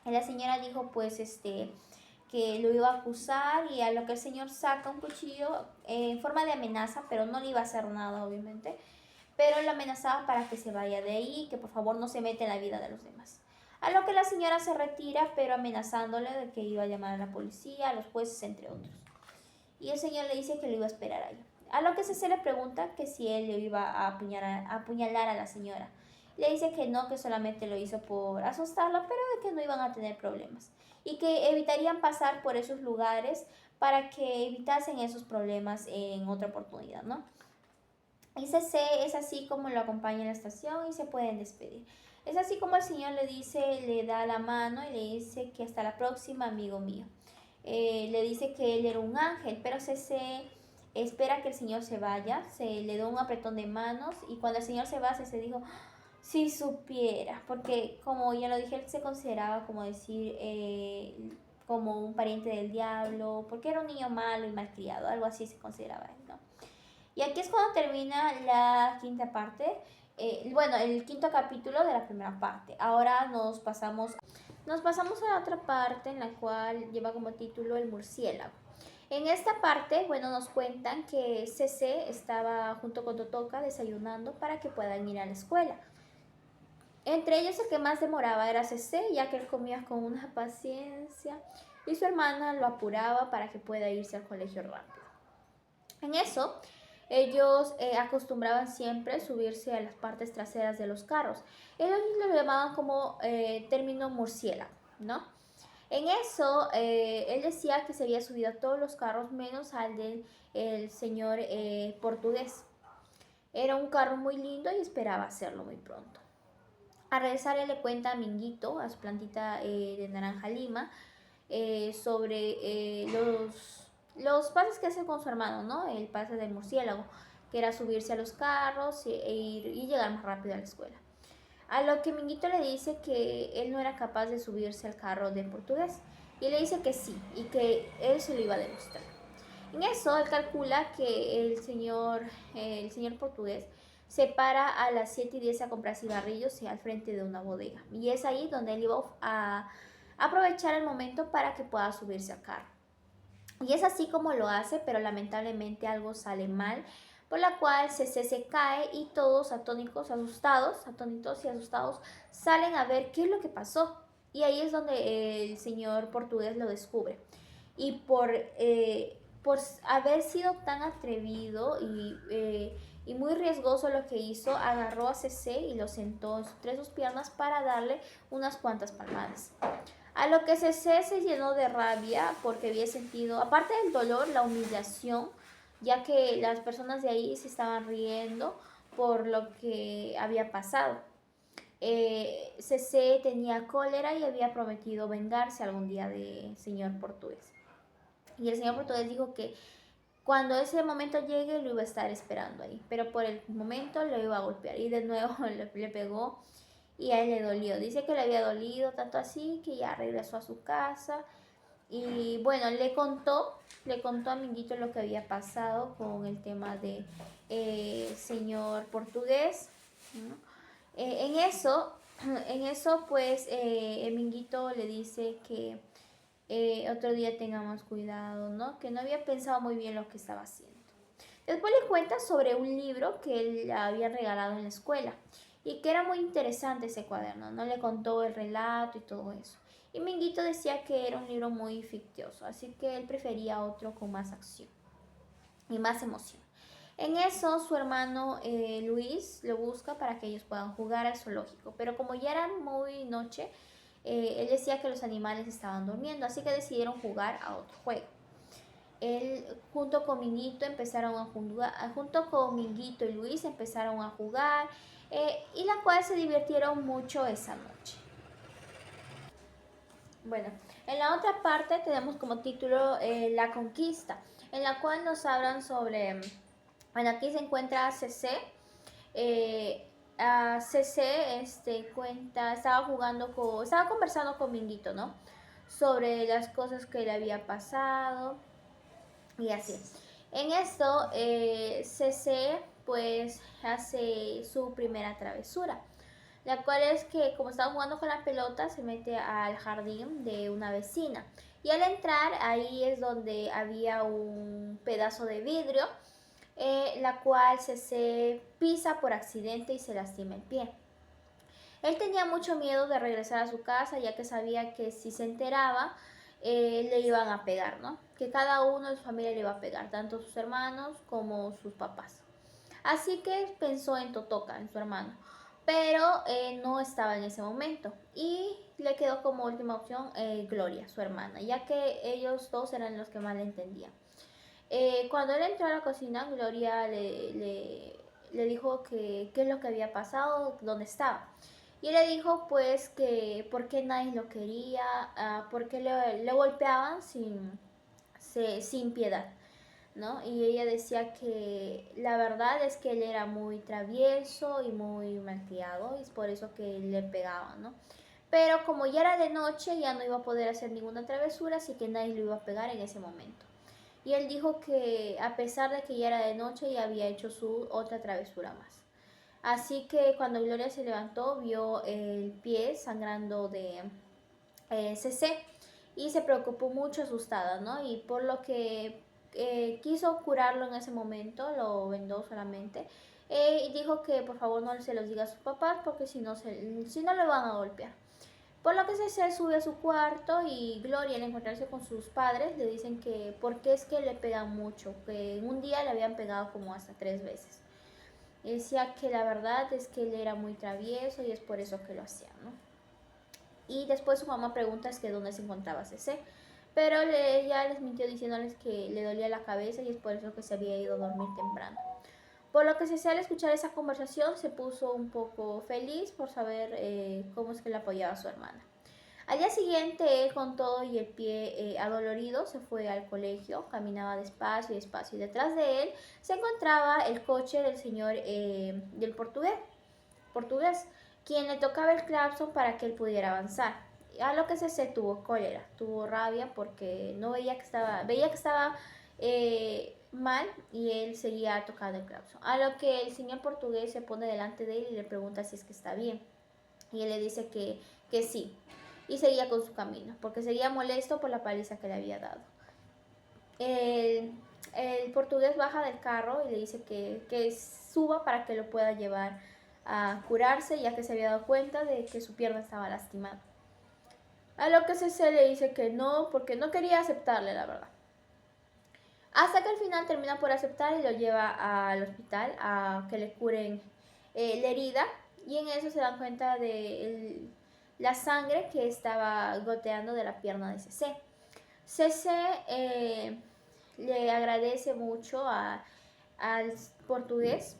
Y la señora dijo pues que lo iba a acusar y a lo que el Señor saca un cuchillo en forma de amenaza, pero no le iba a hacer nada obviamente, pero lo amenazaba para que se vaya de ahí y que por favor no se meta en la vida de los demás. A lo que la señora se retira, pero amenazándole de que iba a llamar a la policía, a los jueces, entre otros. Y el Señor le dice que lo iba a esperar ahí. A lo que se le pregunta que si él le iba a apuñalar a la señora. Le dice que no, que solamente lo hizo por asustarla, pero de que no iban a tener problemas. Y que evitarían pasar por esos lugares para que evitasen esos problemas en otra oportunidad, ¿no? Y CC es así como lo acompaña en la estación y se pueden despedir. Es así como el Señor le dice, le da la mano y le dice que hasta la próxima, amigo mío. Le dice que él era un ángel, pero CC espera que el Señor se vaya, se le da un apretón de manos y cuando el Señor se va, CC dijo, si supiera, porque como ya lo dije, él se consideraba como decir, como un pariente del diablo, porque era un niño malo y malcriado, algo así se consideraba él, ¿no? Y aquí es cuando termina la quinta parte, bueno, el quinto capítulo de la primera parte. Ahora nos pasamos a otra parte en la cual lleva como título El murciélago. En esta parte, bueno, nos cuentan que CC estaba junto con Totoka desayunando para que puedan ir a la escuela. Entre ellos el que más demoraba era CC, ya que él comía con una paciencia y su hermana lo apuraba para que pueda irse al colegio rápido. En eso, ellos acostumbraban siempre subirse a las partes traseras de los carros. Ellos lo llamaban como término murciélago, ¿no? En eso, él decía que se había subido a todos los carros menos al del señor portugués. Era un carro muy lindo y esperaba hacerlo muy pronto. Al regresar, él le cuenta a Minguito, a su plantita de naranja lima, sobre los pases que hace con su hermano, ¿no? El pase del murciélago, que era subirse a los carros y llegar más rápido a la escuela. A lo que Minguito le dice que él no era capaz de subirse al carro del portugués. Y le dice que sí, y que él se lo iba a demostrar. En eso él calcula que el señor portugués se para a las 7:10 a comprar cigarrillos y al frente de una bodega. Y es ahí donde él iba a aprovechar el momento para que pueda subirse al carro. Y es así como lo hace, pero lamentablemente algo sale mal, por la cual CC se cae y todos atónitos y asustados, salen a ver qué es lo que pasó. Y ahí es donde el señor portugués lo descubre. Y por haber sido tan atrevido y muy riesgoso lo que hizo, agarró a CC y lo sentó entre sus piernas para darle unas cuantas palmadas. A lo que CC se llenó de rabia porque había sentido, aparte del dolor, la humillación, ya que las personas de ahí se estaban riendo por lo que había pasado. CC tenía cólera y había prometido vengarse algún día del señor portugués. Y el señor portugués dijo que cuando ese momento llegue lo iba a estar esperando ahí, pero por el momento lo iba a golpear y de nuevo le pegó y a él le dolió. Dice que le había dolido tanto así que ya regresó a su casa y bueno, le contó a Minguito lo que había pasado con el tema de señor portugués, ¿no? En eso, pues Minguito le dice que otro día tengamos cuidado, ¿no? Que no había pensado muy bien lo que estaba haciendo. Después le cuenta sobre un libro que él le había regalado en la escuela y que era muy interesante ese cuaderno, ¿no? Le contó el relato y todo eso. Y Minguito decía que era un libro muy fictioso, así que él prefería otro con más acción y más emoción. En eso su hermano Luis lo busca para que ellos puedan jugar al zoológico, pero como ya era muy noche, él decía que los animales estaban durmiendo, así que decidieron jugar a otro juego. Él junto con Minguito empezaron a jugar, junto con Minguito y Luis empezaron a jugar y la cual se divirtieron mucho esa noche. Bueno, en la otra parte tenemos como título La Conquista, en la cual nos hablan sobre, bueno, aquí se encuentra CC. A CC estaba conversando con Minguito, ¿no? Sobre las cosas que le había pasado y así. En esto, CC pues hace su primera travesura, la cual es que como estaba jugando con la pelota se mete al jardín de una vecina y al entrar ahí es donde había un pedazo de vidrio, la cual se pisa por accidente y se lastima el pie. Él tenía mucho miedo de regresar a su casa ya que sabía que si se enteraba le iban a pegar, ¿no? Que cada uno de su familia le iba a pegar, tanto sus hermanos como sus papás. Así que pensó en Totoka, en su hermano, pero no estaba en ese momento y le quedó como última opción Gloria, su hermana, ya que ellos dos eran los que más le entendían. Cuando él entró a la cocina, Gloria le dijo que qué es lo que había pasado, dónde estaba. Y le dijo pues que por qué nadie lo quería, por qué le golpeaban sin piedad, ¿no? Y ella decía que la verdad es que él era muy travieso y muy malcriado y es por eso que le pegaban, ¿no? Pero como ya era de noche ya no iba a poder hacer ninguna travesura, así que nadie lo iba a pegar en ese momento. Y él dijo que a pesar de que ya era de noche ya había hecho su otra travesura más. Así que cuando Gloria se levantó vio el pie sangrando de CC y se preocupó mucho asustada, ¿no? Y por lo que quiso curarlo en ese momento, lo vendó solamente. Y dijo que por favor no se los diga a sus papás porque si no le van a golpear. Por lo que se sube a su cuarto y Gloria al encontrarse con sus padres le dicen que por qué es que le pegan mucho, que en un día le habían pegado como hasta 3 veces. Y decía que la verdad es que él era muy travieso y es por eso que lo hacían, ¿no? Y después su mamá pregunta es que dónde se encontraba CC, pero ella les mintió diciéndoles que le dolía la cabeza y es por eso que se había ido a dormir temprano. Por lo que CC al escuchar esa conversación se puso un poco feliz por saber cómo es que le apoyaba a su hermana. Al día siguiente, él con todo y el pie adolorido se fue al colegio, caminaba despacio y despacio y detrás de él se encontraba el coche del señor del portugués, quien le tocaba el claxon para que él pudiera avanzar. A lo que se tuvo cólera, tuvo rabia porque no veía que estaba mal y él seguía tocando el claxon. A lo que el señor portugués se pone delante de él y le pregunta si es que está bien. Y él le dice que sí. Y seguía con su camino, porque seguía molesto por la paliza que le había dado. El portugués baja del carro y le dice que suba para que lo pueda llevar a curarse, ya que se había dado cuenta de que su pierna estaba lastimada. A lo que CC le dice que no, porque no quería aceptarle, la verdad. Hasta que al final termina por aceptar y lo lleva al hospital a que le curen la herida. Y en eso se dan cuenta de la sangre que estaba goteando de la pierna de CC. CC le agradece mucho al portugués,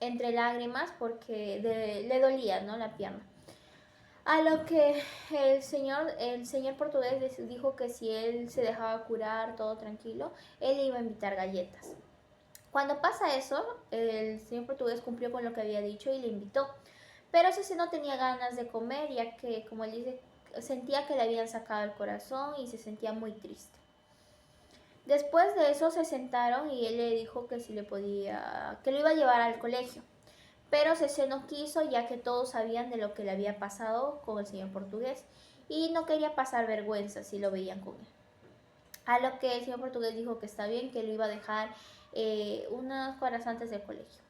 entre lágrimas, porque le dolía, ¿no?, la pierna. A lo que el señor portugués dijo que si él se dejaba curar todo tranquilo, él le iba a invitar galletas. Cuando pasa eso, el señor portugués cumplió con lo que había dicho y le invitó. Pero Ceci no tenía ganas de comer, ya que, como él dice, sentía que le habían sacado el corazón y se sentía muy triste. Después de eso se sentaron y él le dijo que si le podía, que lo iba a llevar al colegio. Pero Cece no quiso, ya que todos sabían de lo que le había pasado con el señor portugués y no quería pasar vergüenza si lo veían con él. A lo que el señor portugués dijo que está bien, que lo iba a dejar unas horas antes del colegio.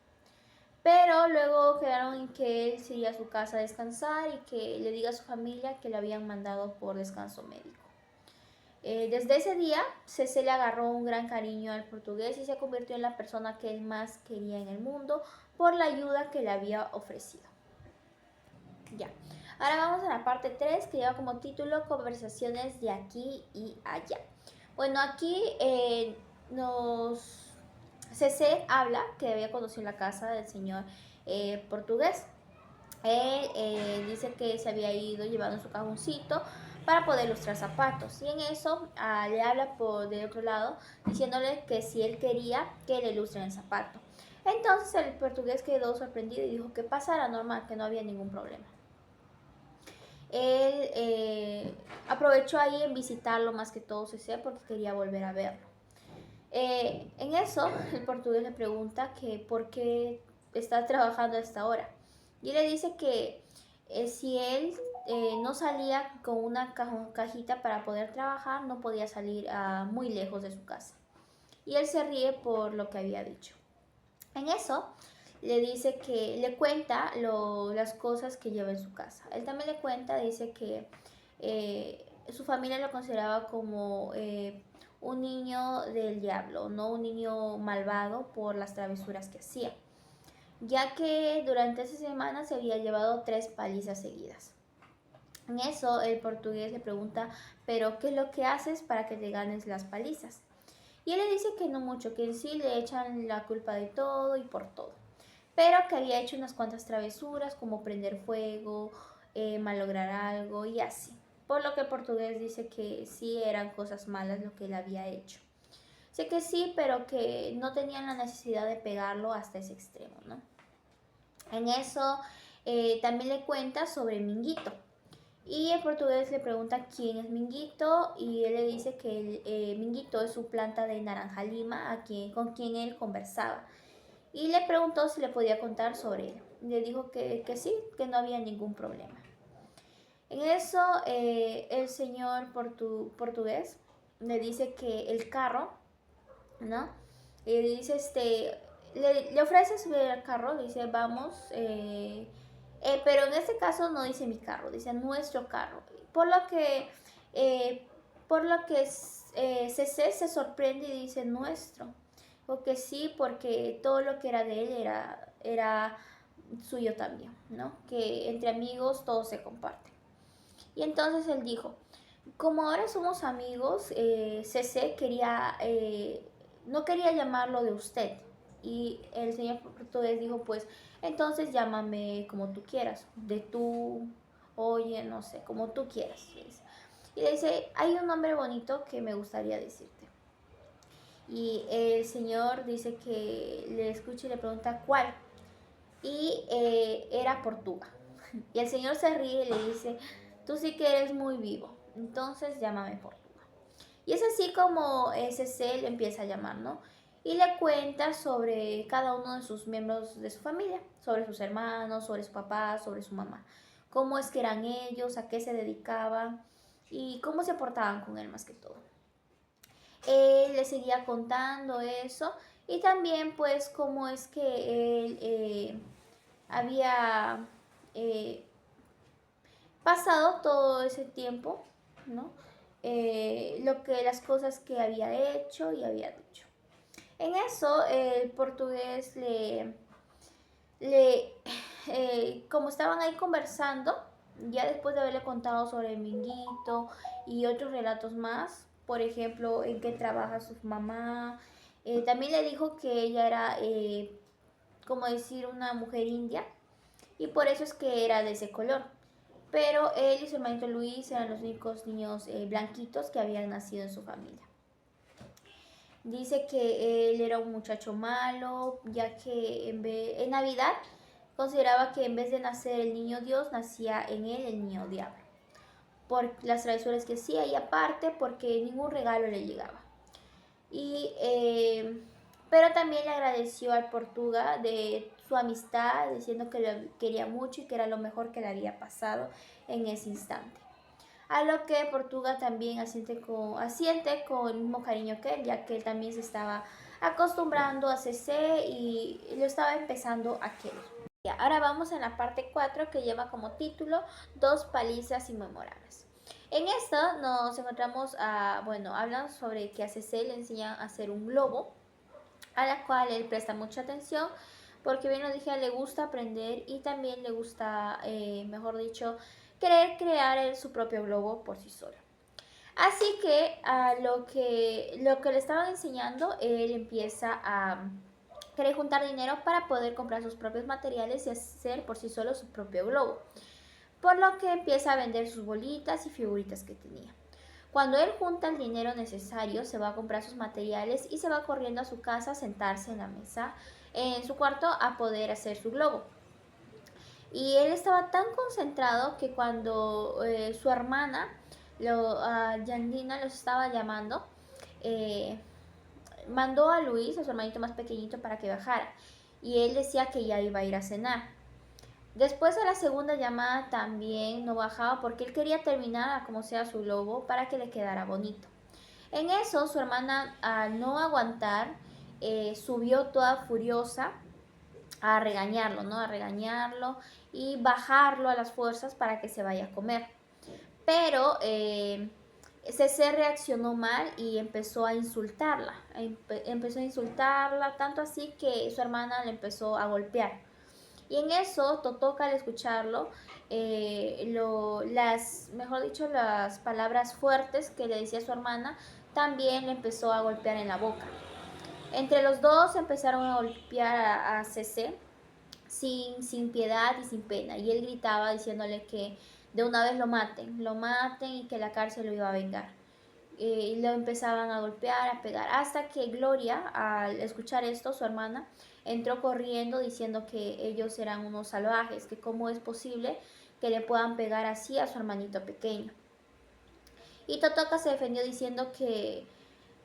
Pero luego quedaron en que él se iría a su casa a descansar y que le diga a su familia que le habían mandado por descanso médico. Desde ese día, Cece le agarró un gran cariño al portugués y se convirtió en la persona que él más quería en el mundo por la ayuda que le había ofrecido. Ya. Ahora vamos a la parte 3, que lleva como título Conversaciones de aquí y allá. Bueno, aquí Cece habla que había conocido la casa del señor portugués. Él dice que se había ido llevando su cajoncito para poder lustrar zapatos. Y en eso le habla de otro lado diciéndole que si él quería que le lustren el zapato. Entonces el portugués quedó sorprendido y dijo que pasara normal, que no había ningún problema. Él aprovechó ahí en visitarlo más que todo CC porque quería volver a verlo. En eso el portugués le pregunta que por qué está trabajando a esta hora. Y le dice que si él no salía con una cajita para poder trabajar, no podía salir muy lejos de su casa. Y él se ríe por lo que había dicho. En eso le dice que le cuenta las cosas que lleva en su casa. Él también le cuenta, dice que su familia lo consideraba como un niño del diablo, no un niño malvado por las travesuras que hacía, ya que durante esa semana se había llevado 3 palizas seguidas. En eso el portugués le pregunta, ¿pero qué es lo que haces para que te ganes las palizas? Y él le dice que no mucho, que en sí le echan la culpa de todo y por todo, pero que había hecho unas cuantas travesuras como prender fuego, malograr algo y así. Por lo que el portugués dice que sí eran cosas malas lo que él había hecho. Sé que sí, pero que no tenían la necesidad de pegarlo hasta ese extremo, ¿no? En eso también le cuenta sobre Minguito. Y el portugués le pregunta quién es Minguito y él le dice que Minguito es su planta de naranja lima con quien él conversaba. Y le preguntó si le podía contar sobre él. Le dijo que sí, que no había ningún problema. En eso el señor portugués le dice que el carro, ¿no? Y le dice, le ofrece subir al carro, le dice, vamos, pero en este caso no dice mi carro, dice nuestro carro. Por lo que, CC se sorprende y dice nuestro. Porque sí, porque todo lo que era de él era suyo también, ¿no? Que entre amigos todo se comparte. Y entonces él dijo, como ahora somos amigos, CC no quería llamarlo de usted. Y el señor portugués dijo, pues, entonces llámame como tú quieras, de tú, oye, no sé, como tú quieras. Y le dice, hay un nombre bonito que me gustaría decirte. Y el señor dice que le escucha y le pregunta, ¿cuál? Y era Portuga. Y el señor se ríe y le dice, tú sí que eres muy vivo, entonces llámame Portuga. Y es así como CC le empieza a llamar, ¿no? Y le cuenta sobre cada uno de sus miembros de su familia, sobre sus hermanos, sobre su papá, sobre su mamá, cómo es que eran ellos, a qué se dedicaban y cómo se portaban con él más que todo. Él le seguía contando eso y también pues cómo es que él había eh, pasado todo ese tiempo, ¿no? Las cosas que había hecho y había dicho. En eso el portugués como estaban ahí conversando, ya después de haberle contado sobre el Minguito y otros relatos más, por ejemplo, en qué trabaja su mamá, también le dijo que ella era, como decir, una mujer india y por eso es que era de ese color. Pero él y su hermanito Luis eran los únicos niños blanquitos que habían nacido en su familia. Dice que él era un muchacho malo, ya que en Navidad consideraba que en vez de nacer el niño Dios, nacía en él el niño diablo, por las travesuras que hacía y aparte porque ningún regalo le llegaba. Y, pero también le agradeció al Portuga de su amistad, diciendo que lo quería mucho y que era lo mejor que le había pasado en ese instante. A lo que Portuga también asiente con el mismo cariño que él, ya que él también se estaba acostumbrando a CC y lo estaba empezando a querer. Ahora vamos en la parte 4 que lleva como título Dos palizas inmemorables. En esto nos encontramos hablan sobre que a CC le enseñan a hacer un globo, a la cual él presta mucha atención porque bien lo dije, le gusta aprender y también le gusta, mejor dicho, querer crear su propio globo por sí solo. Así que lo que le estaban enseñando, él empieza a querer juntar dinero para poder comprar sus propios materiales y hacer por sí solo su propio globo. Por lo que empieza a vender sus bolitas y figuritas que tenía. Cuando él junta el dinero necesario, se va a comprar sus materiales y se va corriendo a su casa a sentarse en la mesa en su cuarto a poder hacer su globo. Y él estaba tan concentrado que cuando su hermana, Yandina, los estaba llamando, mandó a Luis, a su hermanito más pequeñito, para que bajara. Y él decía que ya iba a ir a cenar. Después de la segunda llamada también no bajaba porque él quería terminar a como sea su globo para que le quedara bonito. En eso su hermana, al no aguantar, subió toda furiosa a regañarlo, ¿no? A regañarlo y bajarlo a las fuerzas para que se vaya a comer. Pero CC reaccionó mal y empezó a insultarla. Empezó a insultarla tanto así que su hermana le empezó a golpear. Y en eso Totoka, al escucharlo, mejor dicho, las palabras fuertes que le decía su hermana, también le empezó a golpear en la boca. Entre los dos empezaron a golpear a CC sin piedad y sin pena. Y él gritaba diciéndole que de una vez lo maten y que la cárcel lo iba a vengar. Y lo empezaban a golpear, a pegar, hasta que Gloria, al escuchar esto, su hermana, entró corriendo diciendo que ellos eran unos salvajes, que cómo es posible que le puedan pegar así a su hermanito pequeño. Y Totoka se defendió diciendo que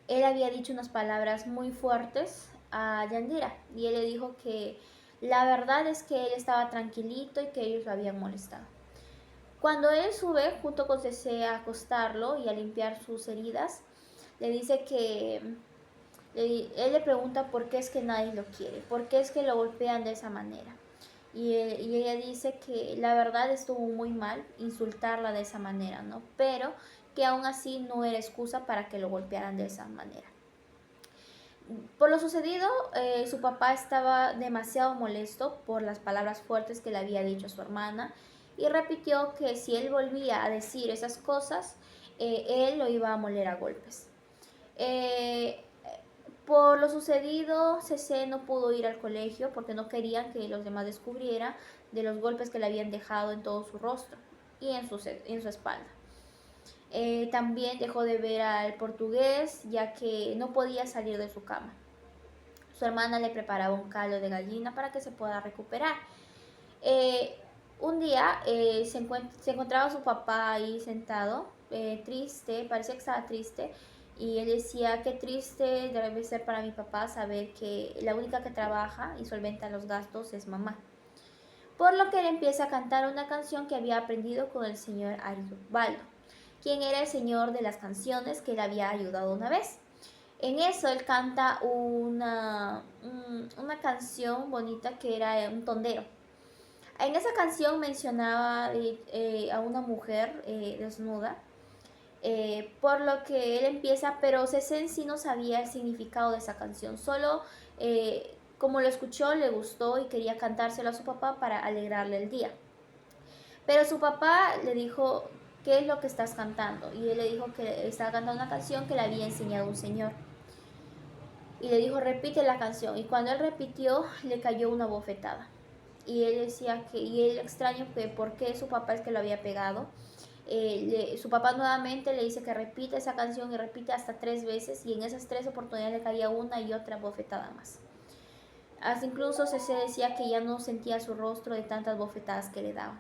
él había dicho unas palabras muy fuertes a Yandira y él le dijo que la verdad es que él estaba tranquilito y que ellos lo habían molestado. Cuando él sube junto con Cece a acostarlo y a limpiar sus heridas, le dice que él le pregunta por qué es que nadie lo quiere, por qué es que lo golpean de esa manera. Y ella dice que la verdad estuvo muy mal insultarla de esa manera, ¿no? Pero que aún así no era excusa para que lo golpearan de esa manera. Por lo sucedido, su papá estaba demasiado molesto por las palabras fuertes que le había dicho a su hermana y repitió que si él volvía a decir esas cosas, él lo iba a moler a golpes. Por lo sucedido, CC no pudo ir al colegio porque no querían que los demás descubrieran de los golpes que le habían dejado en todo su rostro y en su espalda. También dejó de ver al portugués ya que no podía salir de su cama. Su hermana le preparaba un caldo de gallina para que se pueda recuperar. Un día se encontraba su papá ahí sentado, triste, parecía que estaba triste, Y él decía, qué triste debe ser para mi papá saber que la única que trabaja y solventa los gastos es mamá. Por lo que él empieza a cantar una canción que había aprendido con el señor Ariobaldo, quien era el señor de las canciones que le había ayudado una vez. En eso él canta una canción bonita que era un tondero. En esa canción mencionaba a una mujer desnuda, por lo que él empieza, pero Cece en sí no sabía el significado de esa canción, solo como lo escuchó le gustó y quería cantárselo a su papá para alegrarle el día. Pero su papá le dijo, ¿qué es lo que estás cantando? Y él le dijo que estaba cantando una canción que le había enseñado un señor. Y le dijo, repite la canción. Y cuando él repitió, le cayó una bofetada. Y él decía que, y él extraño que por qué su papá es que lo había pegado. Su papá nuevamente le dice que repite esa canción y repite hasta 3 veces y en esas 3 oportunidades le caía una y otra bofetada más. Hasta incluso se decía que ya no sentía su rostro de tantas bofetadas que le daban.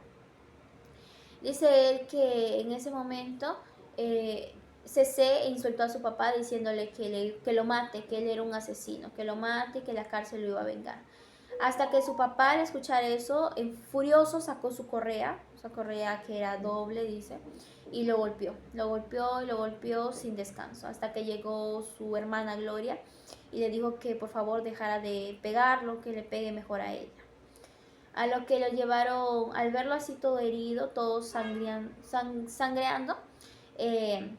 Dice él que en ese momento Cece insultó a su papá diciéndole que lo mate, que él era un asesino, que lo mate y que la cárcel lo iba a vengar. Hasta que su papá al escuchar eso, furioso sacó su correa que era doble, dice, y lo golpeó y lo golpeó sin descanso, hasta que llegó su hermana Gloria y le dijo que por favor dejara de pegarlo, que le pegue mejor a ella. A lo que lo llevaron, al verlo así todo herido, todo sangreando, eh,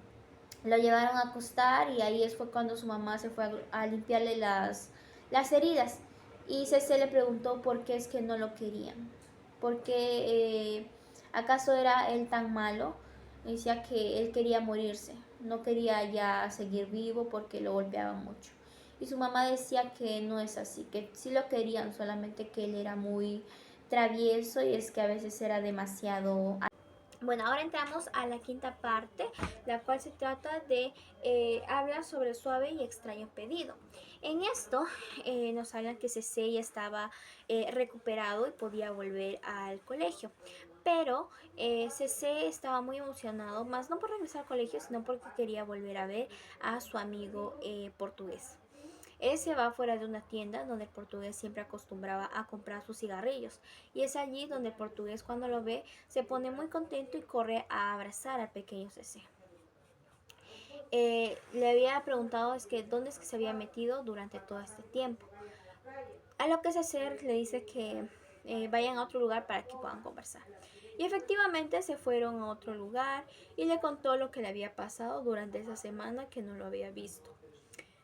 lo llevaron a acostar y ahí fue cuando su mamá se fue a limpiarle las heridas. Y Cece le preguntó por qué es que no lo querían, por qué acaso era él tan malo. Decía que él quería morirse, no quería ya seguir vivo porque lo golpeaban mucho. Y su mamá decía que no es así, que sí lo querían, solamente que él era muy travieso y es que a veces era demasiado. Bueno, ahora entramos a la quinta parte, la cual se trata de habla sobre el suave y extraño pedido. En esto nos hablan que Cece ya estaba recuperado y podía volver al colegio. Pero Cece estaba muy emocionado, más no por regresar al colegio, sino porque quería volver a ver a su amigo portugués. Él se va fuera de una tienda donde el portugués siempre acostumbraba a comprar sus cigarrillos y es allí donde el portugués cuando lo ve se pone muy contento y corre a abrazar al pequeño Cece. Le había preguntado es que dónde es que se había metido durante todo este tiempo. A lo que Cece le dice que vayan a otro lugar para que puedan conversar. Y efectivamente se fueron a otro lugar y le contó lo que le había pasado durante esa semana que no lo había visto.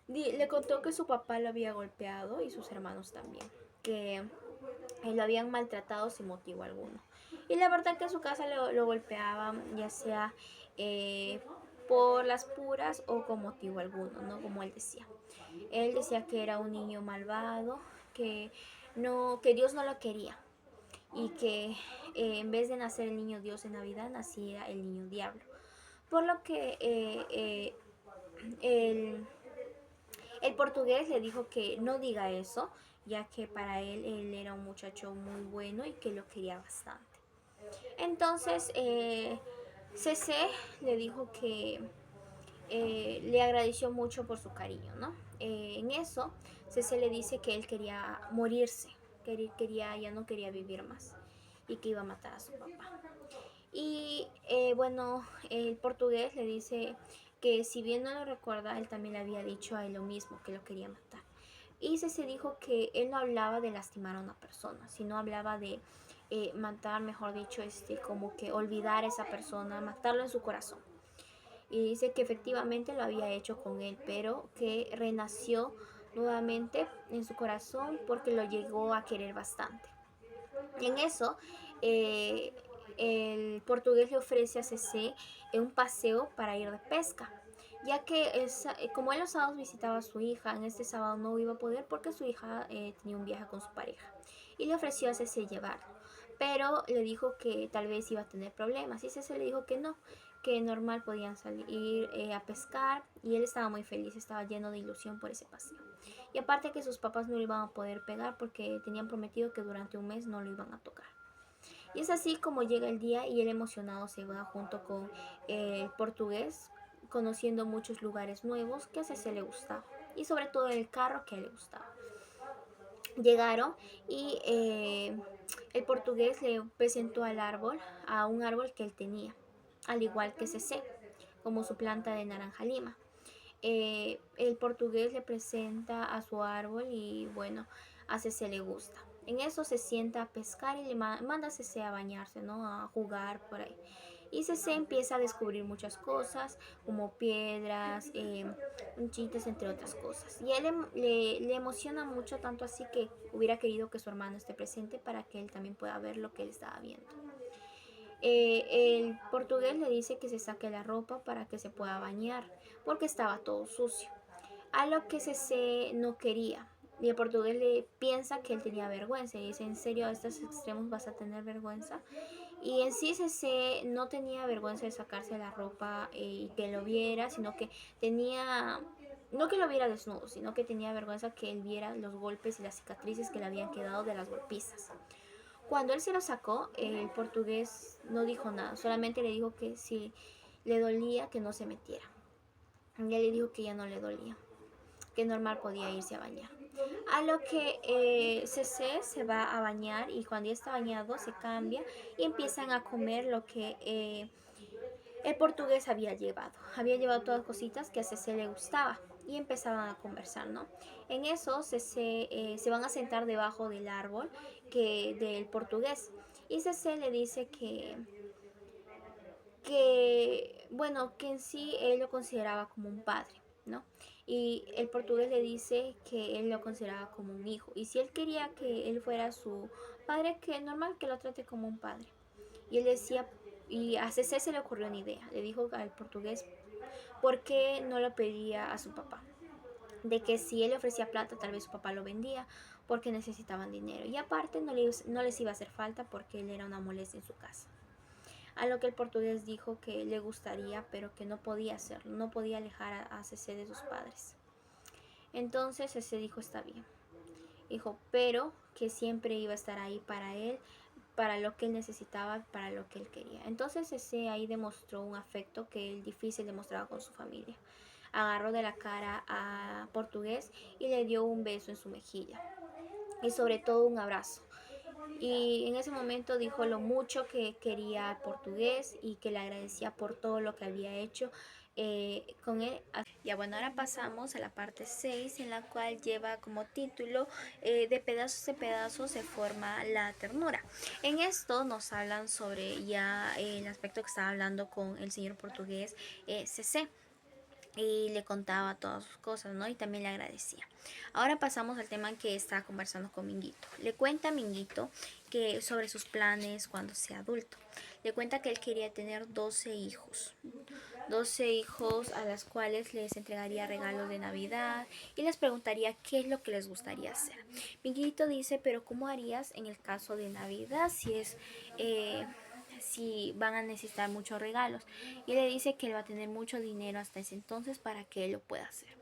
Le contó que su papá lo había golpeado y sus hermanos también, que lo habían maltratado sin motivo alguno. Y la verdad que en su casa lo golpeaban, ya sea por las puras o con motivo alguno, ¿no? Como él decía. Él decía que era un niño malvado, que Dios no lo quería y que en vez de nacer el niño Dios en Navidad, nacía el niño diablo. Por lo que el portugués le dijo que no diga eso, ya que para él era un muchacho muy bueno y que lo quería bastante. Entonces, Cece le dijo que le agradeció mucho por su cariño, ¿no? En eso, Cece le dice que él quería morirse, ya no quería vivir más y que iba a matar a su papá. Y bueno, el portugués le dice que si bien no lo recuerda, él también le había dicho a él lo mismo, que lo quería matar. Y se dijo que él no hablaba de lastimar a una persona, sino hablaba de matar, mejor dicho, como que olvidar a esa persona, matarlo en su corazón. Y dice que efectivamente lo había hecho con él, pero que renació nuevamente en su corazón porque lo llegó a querer bastante. En eso, eh, el portugués le ofrece a Cece un paseo para ir de pesca, ya que como él los sábados visitaba a su hija, en este sábado no iba a poder porque su hija tenía un viaje con su pareja y le ofreció a Cece llevarlo, pero le dijo que tal vez iba a tener problemas y Cece le dijo que no, que normal podían salir a pescar y él estaba muy feliz, estaba lleno de ilusión por ese paseo. Y aparte que sus papás no lo iban a poder pegar porque tenían prometido que durante un mes no lo iban a tocar. Y es así como llega el día y él emocionado se va junto con el portugués conociendo muchos lugares nuevos que a Cece le gustaba y sobre todo el carro que le gustaba. Llegaron y el portugués le presentó al árbol, a un árbol que él tenía, al igual que Cece, como su planta de naranja lima. El portugués le presenta a su árbol y bueno, a Cece le gusta. En eso se sienta a pescar y le manda a Cece a bañarse, ¿no? A jugar por ahí. Y Cece empieza a descubrir muchas cosas, como piedras, chistes, entre otras cosas. Y a él le emociona mucho, tanto así que hubiera querido que su hermano esté presente para que él también pueda ver lo que él estaba viendo. El portugués le dice que se saque la ropa para que se pueda bañar, porque estaba todo sucio. A lo que Cece no quería. Y el portugués le piensa que él tenía vergüenza. Y dice, ¿en serio a estos extremos vas a tener vergüenza? Y en sí Cece no tenía vergüenza de sacarse la ropa y que lo viera, sino que tenía, no que lo viera desnudo, sino que tenía vergüenza que él viera los golpes y las cicatrices que le habían quedado de las golpizas. Cuando él se lo sacó, el portugués no dijo nada, solamente le dijo que si le dolía, que no se metiera. Y él le dijo que ya no le dolía, que normal podía irse a bañar. A lo que Cece se va a bañar y cuando ya está bañado se cambia y empiezan a comer lo que el portugués había llevado. Había llevado todas cositas que a Cece le gustaba y empezaban a conversar, ¿no? En eso se van a sentar debajo del árbol del portugués y Cece le dice bueno, que en sí él lo consideraba como un padre, ¿no? Y el portugués le dice que él lo consideraba como un hijo. Y si él quería que él fuera su padre, que es normal que lo trate como un padre. Y él decía, y a Cece se le ocurrió una idea. Le dijo al portugués, ¿por qué no lo pedía a su papá? De que si él le ofrecía plata, tal vez su papá lo vendía porque necesitaban dinero. Y aparte no les iba a hacer falta porque él era una molestia en su casa. A lo que el portugués dijo que le gustaría, pero que no podía hacerlo, no podía alejar a Cece de sus padres. Entonces Cece dijo, está bien. Dijo, pero que siempre iba a estar ahí para él, para lo que él necesitaba, para lo que él quería. Entonces Cece ahí demostró un afecto que él difícil demostraba con su familia. Agarró de la cara a portugués y le dio un beso en su mejilla. Y sobre todo un abrazo. Y en ese momento dijo lo mucho que quería al portugués y que le agradecía por todo lo que había hecho con él. Ya bueno, ahora pasamos a la parte 6 en la cual lleva como título de pedazos se forma la ternura. En esto nos hablan sobre ya el aspecto que estaba hablando con el señor portugués CC y le contaba todas sus cosas, ¿no? Y también le agradecía. Ahora pasamos al tema que está conversando con Minguito. Le cuenta a Minguito que sobre sus planes cuando sea adulto. Le cuenta que él quería tener 12 hijos. 12 hijos a las cuales les entregaría regalos de Navidad y les preguntaría qué es lo que les gustaría hacer. Minguito dice, pero ¿cómo harías en el caso de Navidad si van a necesitar muchos regalos? Y le dice que él va a tener mucho dinero hasta ese entonces para que él lo pueda hacer.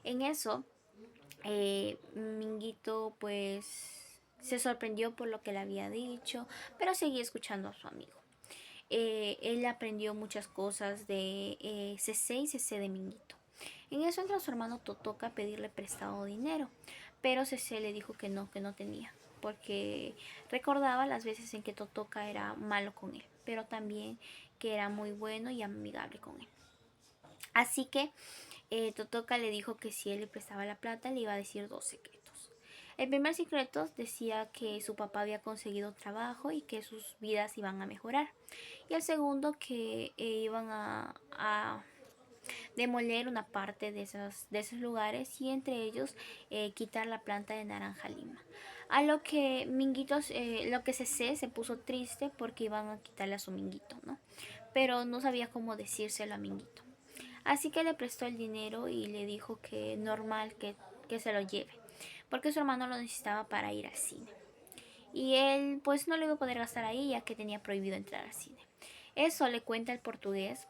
En eso, Minguito pues se sorprendió por lo que le había dicho, pero seguía escuchando a su amigo. Él aprendió muchas cosas de CC y CC de Minguito. En eso entra su hermano Totoka a pedirle prestado dinero, pero CC le dijo que no tenía, porque recordaba las veces en que Totoka era malo con él, pero también que era muy bueno y amigable con él. Así que Totoka le dijo que si él le prestaba la plata le iba a decir 2 secretos. El primer secreto decía que su papá había conseguido trabajo y que sus vidas iban a mejorar. Y el segundo que iban a demoler una parte de esos lugares y entre ellos quitar la planta de naranja lima. A lo que Minguitos, lo que se puso triste porque iban a quitarle a su Minguito, ¿no? Pero no sabía cómo decírselo a Minguito. Así que le prestó el dinero y le dijo que normal que se lo lleve, porque su hermano lo necesitaba para ir al cine. Y él pues no lo iba a poder gastar ahí ya que tenía prohibido entrar al cine. Eso le cuenta el portugués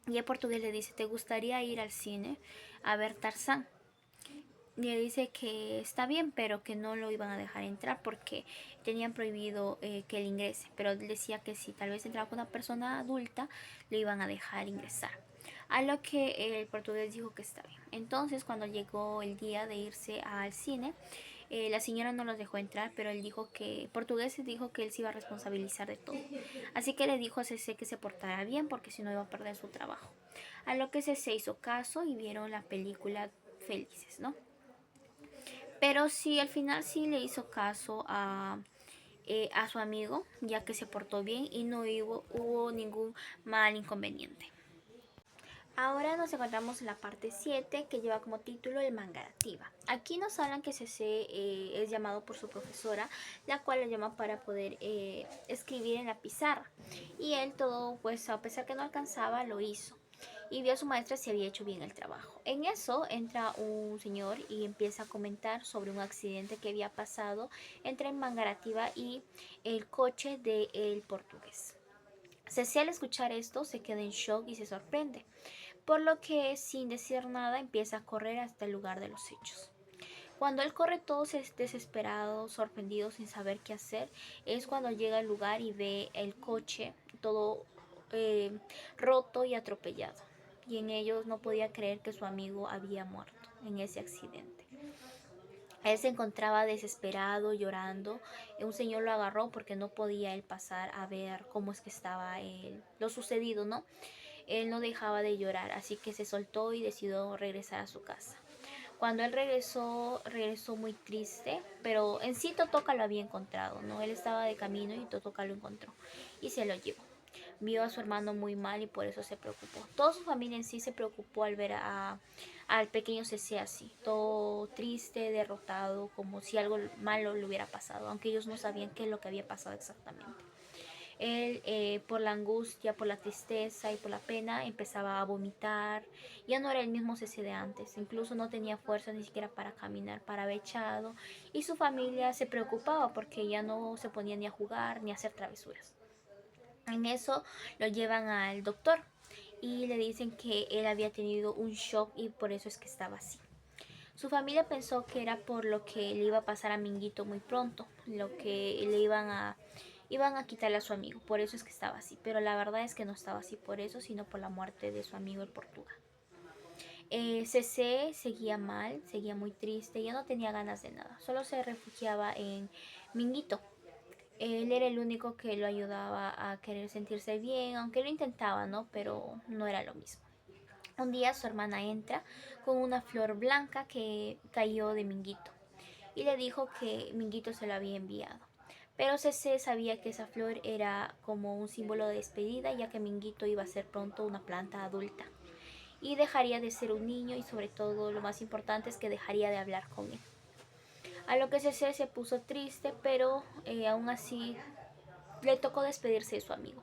y el portugués le dice, ¿te gustaría ir al cine a ver Tarzán? Y le dice que está bien, pero que no lo iban a dejar entrar porque tenían prohibido que él ingrese. Pero él decía que si tal vez entraba con una persona adulta, le iban a dejar ingresar. A lo que el portugués dijo que está bien. Entonces, cuando llegó el día de irse al cine, la señora no los dejó entrar, pero él dijo que, portugués dijo que él se iba a responsabilizar de todo. Así que le dijo a CC que se portara bien porque si no iba a perder su trabajo. A lo que CC hizo caso y vieron la película felices, ¿no? Pero sí, al final sí le hizo caso a su amigo, ya que se portó bien y no hubo ningún mal inconveniente. Ahora nos encontramos en la parte 7 que lleva como título el Mangarativa. Aquí nos hablan que CC es llamado por su profesora, la cual lo llama para poder escribir en la pizarra. Y él todo, pues a pesar que no alcanzaba, lo hizo. Y vio a su maestra si había hecho bien el trabajo. En eso entra un señor y empieza a comentar sobre un accidente que había pasado entre el Mangarativa y el coche del portugués. CC al escuchar esto se queda en shock y se sorprende, por lo que sin decir nada empieza a correr hasta el lugar de los hechos. Cuando él corre todo desesperado, sorprendido, sin saber qué hacer, es cuando llega al lugar y ve el coche todo roto y atropellado. Y en ellos no podía creer que su amigo había muerto en ese accidente. Él se encontraba desesperado, llorando. Un señor lo agarró porque no podía él pasar a ver cómo es que estaba lo sucedido, ¿no? Él no dejaba de llorar, así que se soltó y decidió regresar a su casa. Cuando él regresó muy triste, pero en sí Totoka lo había encontrado, ¿no? Él estaba de camino y Totoka lo encontró y se lo llevó. Vio a su hermano muy mal y por eso se preocupó. Toda su familia en sí se preocupó al ver al pequeño CC así, todo triste, derrotado, como si algo malo le hubiera pasado, aunque ellos no sabían qué es lo que había pasado exactamente. Él, por la angustia, por la tristeza y por la pena, empezaba a vomitar. Ya no era el mismo CC de antes. Incluso no tenía fuerza ni siquiera para caminar, para haber echado. Y su familia se preocupaba porque ya no se ponía ni a jugar ni a hacer travesuras. En eso lo llevan al doctor y le dicen que él había tenido un shock y por eso es que estaba así. Su familia pensó que era por lo que le iba a pasar a Minguito muy pronto, lo que le iban a quitarle a su amigo, por eso es que estaba así, pero la verdad es que no estaba así por eso, sino por la muerte de su amigo el Portugal. CC seguía mal, seguía muy triste, ya no tenía ganas de nada, solo se refugiaba en Minguito. Él era el único que lo ayudaba a querer sentirse bien, aunque lo intentaba, ¿no? Pero no era lo mismo. Un día su hermana entra con una flor blanca que cayó de Minguito y le dijo que Minguito se lo había enviado. Pero CC sabía que esa flor era como un símbolo de despedida, ya que Minguito iba a ser pronto una planta adulta y dejaría de ser un niño y sobre todo lo más importante es que dejaría de hablar con él. A lo que CC se puso triste, pero aún así le tocó despedirse de su amigo.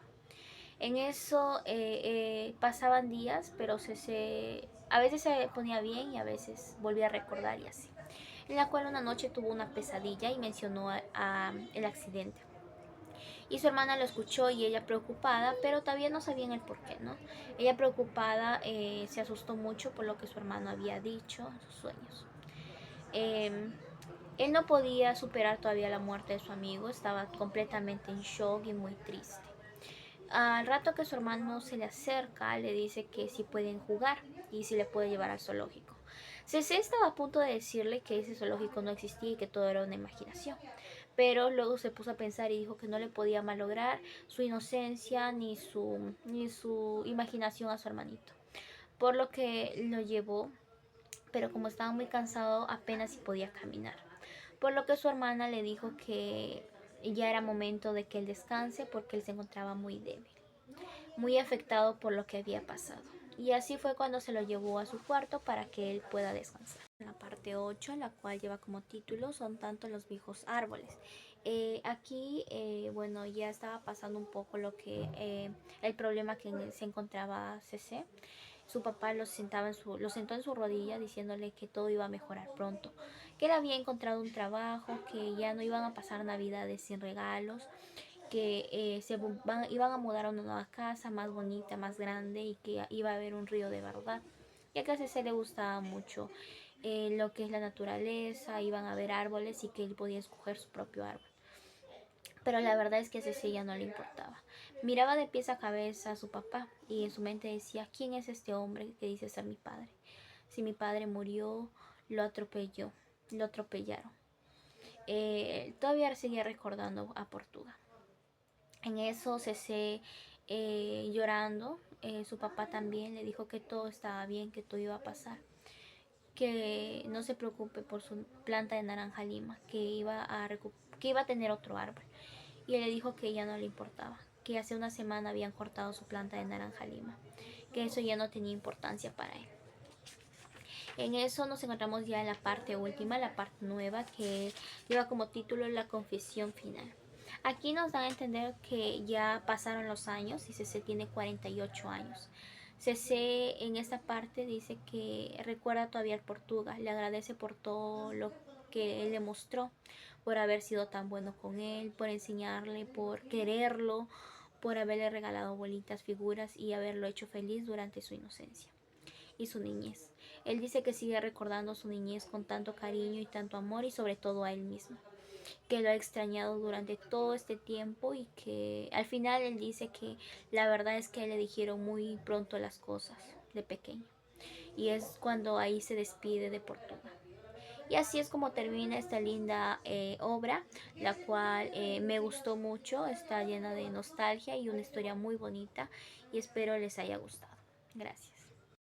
En eso pasaban días, pero a veces se ponía bien y a veces volvía a recordar y así. En la cual una noche tuvo una pesadilla y mencionó el accidente. Y su hermana lo escuchó y ella preocupada, pero todavía no sabían el por qué, ¿no? Ella preocupada se asustó mucho por lo que su hermano había dicho en sus sueños. Eh, Él no podía superar todavía la muerte de su amigo, estaba completamente en shock y muy triste. Al rato que su hermano se le acerca, le dice que si pueden jugar y si le puede llevar al zoológico. CC estaba a punto de decirle que ese zoológico no existía y que todo era una imaginación. Pero luego se puso a pensar y dijo que no le podía malograr su inocencia ni su imaginación a su hermanito. Por lo que lo llevó, pero como estaba muy cansado apenas si podía caminar. Por lo que su hermana le dijo que ya era momento de que él descanse porque él se encontraba muy débil, muy afectado por lo que había pasado. Y así fue cuando se lo llevó a su cuarto para que él pueda descansar. En la parte 8, la cual lleva como título Son tantos los viejos árboles. Aquí, bueno, ya estaba pasando un poco el problema que se encontraba CC. Su papá lo sentó en su rodilla diciéndole que todo iba a mejorar pronto, que él había encontrado un trabajo, que ya no iban a pasar navidades sin regalos, que iban a mudar a una nueva casa más bonita, más grande y que iba a haber un río de verdad. Ya que a Cece le gustaba mucho lo que es la naturaleza, iban a haber árboles y que él podía escoger su propio árbol. Pero la verdad es que a Cecilia no le importaba. Miraba de pies a cabeza a su papá y en su mente decía, ¿quién es este hombre que dice ser mi padre? Si mi padre murió, lo atropellaron. Todavía seguía recordando a Portuga. En eso Cece, llorando, su papá también le dijo que todo estaba bien, que todo iba a pasar, que no se preocupe por su planta de naranja lima, que iba a tener otro árbol. Y él le dijo que ya no le importaba, que hace una semana habían cortado su planta de naranja lima, que eso ya no tenía importancia para él. En eso nos encontramos ya en la parte última, la parte nueva, que lleva como título La confesión final. Aquí nos dan a entender que ya pasaron los años y CC tiene 48 años. CC en esta parte dice que recuerda todavía al Portugal, le agradece por todo lo que él le mostró, por haber sido tan bueno con él, por enseñarle, por quererlo, por haberle regalado bonitas figuras y haberlo hecho feliz durante su inocencia y su niñez. Él dice que sigue recordando su niñez con tanto cariño y tanto amor y sobre todo a él mismo, que lo ha extrañado durante todo este tiempo y que al final él dice que la verdad es que a él le dijeron muy pronto las cosas de pequeño y es cuando ahí se despide de Portugal. Y así es como termina esta linda obra, la cual me gustó mucho, está llena de nostalgia y una historia muy bonita y espero les haya gustado. Gracias.